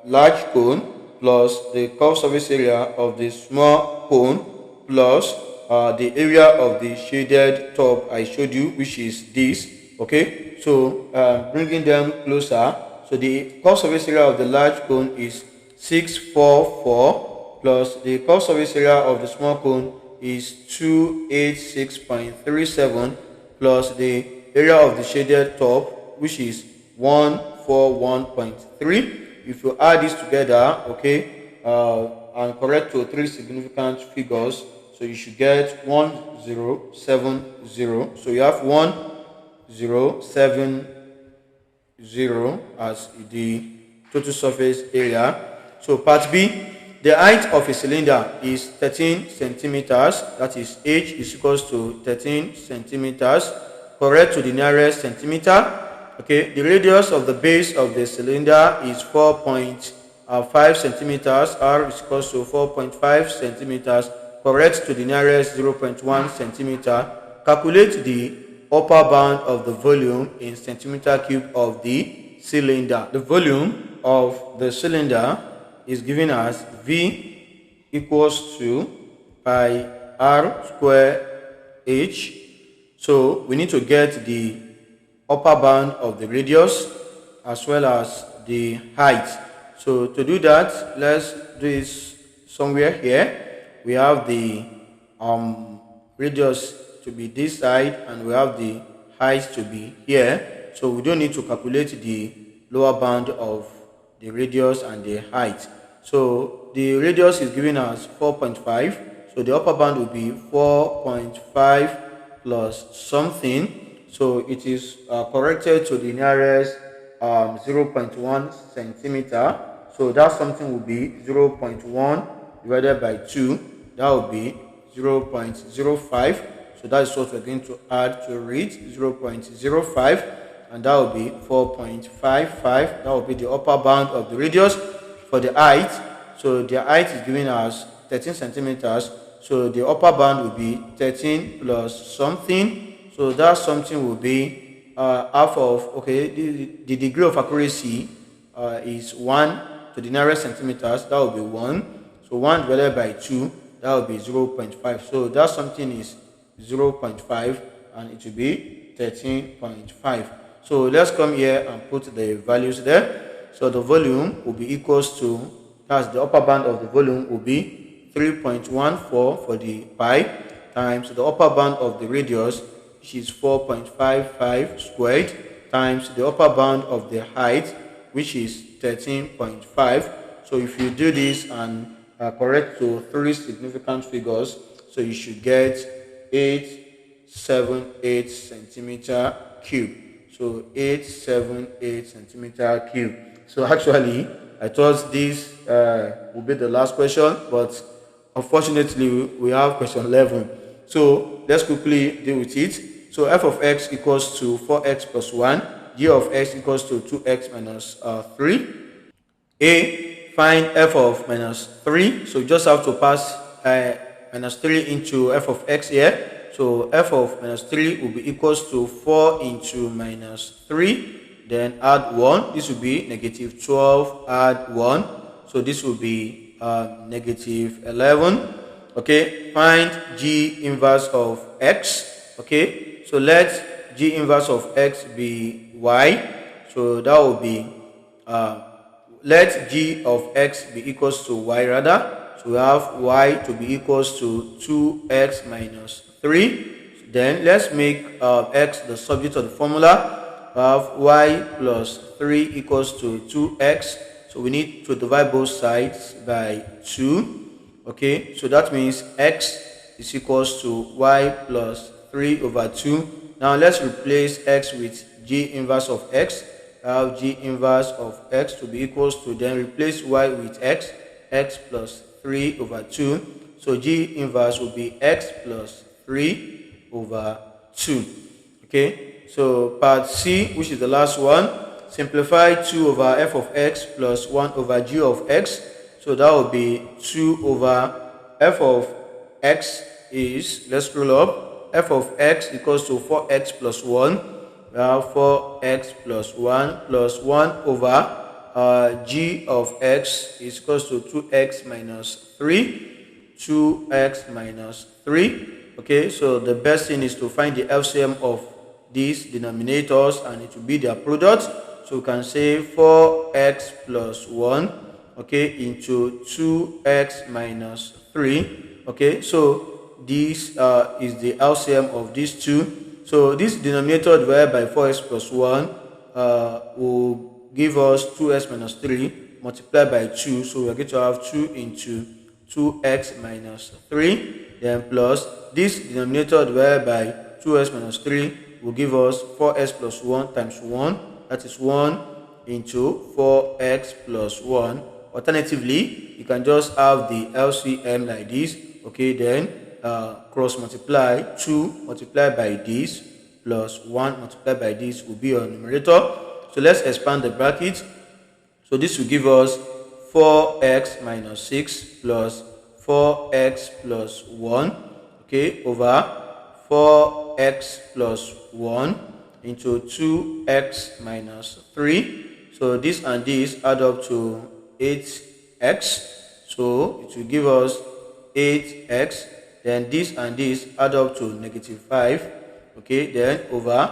large cone plus the curved surface area of the small cone plus the area of the shaded top I showed you, which is this. Okay, so bringing them closer. So the curved surface area of the large cone is 644 plus the curved surface area of the small cone is 286.37 plus the area of the shaded top, which is 141.3. If you add this together, okay, and correct to three significant figures, so you should get 1070. So you have 1070 as the total surface area. So part B, the height of a cylinder is 13 centimeters. That is, h is equals to 13 centimeters. Correct to the nearest centimeter. Okay, the radius of the base of the cylinder is 4.5 centimeters. R is equals to 4.5 centimeters. Correct to the nearest 0.1 centimeter. Calculate the upper bound of the volume in centimeter cube of the cylinder. The volume of the cylinder is given as V equals to pi R square H. So we need to get the upper bound of the radius as well as the height. So to do that, let's do this somewhere here. We have the radius to be this side and we have the height to be here. So we don't need to calculate the lower bound of the radius and the height. So the radius is given as 4.5. So the upper bound will be 4.5 plus something. So it is corrected to the nearest 0.1 centimeter. So that something will be 0.1 divided by 2. That will be 0.05. So that is what we're going to add to it, 0.05. And that will be 4.55. That will be the upper bound of the radius. For the height, so the height is given as 13 centimeters. So the upper bound will be 13 plus something. So that something will be half of, okay, the degree of accuracy is 1 to the nearest centimeters. That will be 1. So 1 divided by 2, that will be 0.5. So that something is 0.5 and it will be 13.5. So let's come here and put the values there. So the volume will be equals to, that's the upper bound of the volume will be 3.14 for the pi times the upper bound of the radius, which is 4.55 squared, times the upper bound of the height, which is 13.5. So if you do this and correct to three significant figures, so you should get 878 centimeter cube. So 878 centimeter cube. So actually, I thought this would be the last question, but unfortunately, we have question 11. So let's quickly deal with it. So f of x equals to 4x plus 1. G of x equals to 2x minus 3. A, find f of minus 3. So you just have to pass minus 3 into f of x here. So f of minus 3 will be equals to 4 into minus 3. Then add 1. This will be negative 12. Add 1. So this will be negative 11. Okay. Find g inverse of x. Okay. So let g inverse of x be y. So that will be let g of x be equals to y rather. So we have y to be equals to 2x minus 3. Then let's make x the subject of the formula. We have y plus 3 equals to 2x. So we need to divide both sides by 2. Okay, so that means x is equals to y plus 3 over 2. Now let's replace x with g inverse of x. I have g inverse of x to be equals to, then replace y with x plus 3 over 2. So g inverse will be x plus 3 over 2. Okay. So part C, which is the last one, simplify 2 over f of x plus 1 over g of x. So that will be 2 over f of x is, let's scroll up, f of x equals to 4x plus 1. We have 4x plus 1 over g of x is equals to 2x minus 3. 2x minus 3. Okay, so the best thing is to find the LCM of these denominators and it will be their product. So we can say 4x plus 1. okay, into 2x minus 3. Okay, so this is the LCM of these two. So this denominator divided by 4x plus 1 will give us 2x minus 3 multiplied by 2. So we are going to have 2 into 2x minus 3, then plus this denominator divided by 2x minus 3 will give us 4x plus 1 times 1. That is 1 into 4x plus 1. Alternatively, you can just have the LCM like this. Okay, then cross multiply 2 multiplied by this plus 1 multiplied by this will be your numerator. So let's expand the bracket. So this will give us 4x minus 6 plus 4x plus 1, okay, over 4x plus 1 into 2x minus 3. So this and this add up to 8x. So it will give us 8x. Then this and this add up to negative 5. Okay, then over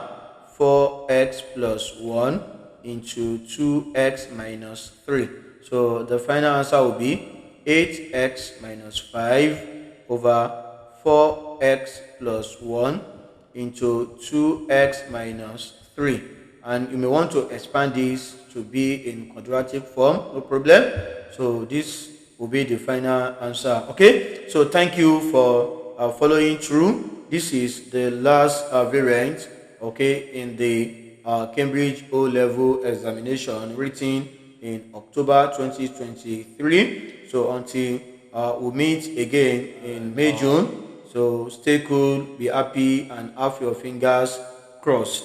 4x plus 1 into 2x minus 3. So the final answer will be 8x minus 5 over 4x plus 1 into 2x minus 3. And you may want to expand this to be in quadratic form, no problem. So this will be the final answer. Okay, so thank you for following through. This is the last variant, okay, in the Cambridge O-Level examination written in October 2023. So until we meet again in May, June. So stay cool, be happy, and have your fingers crossed.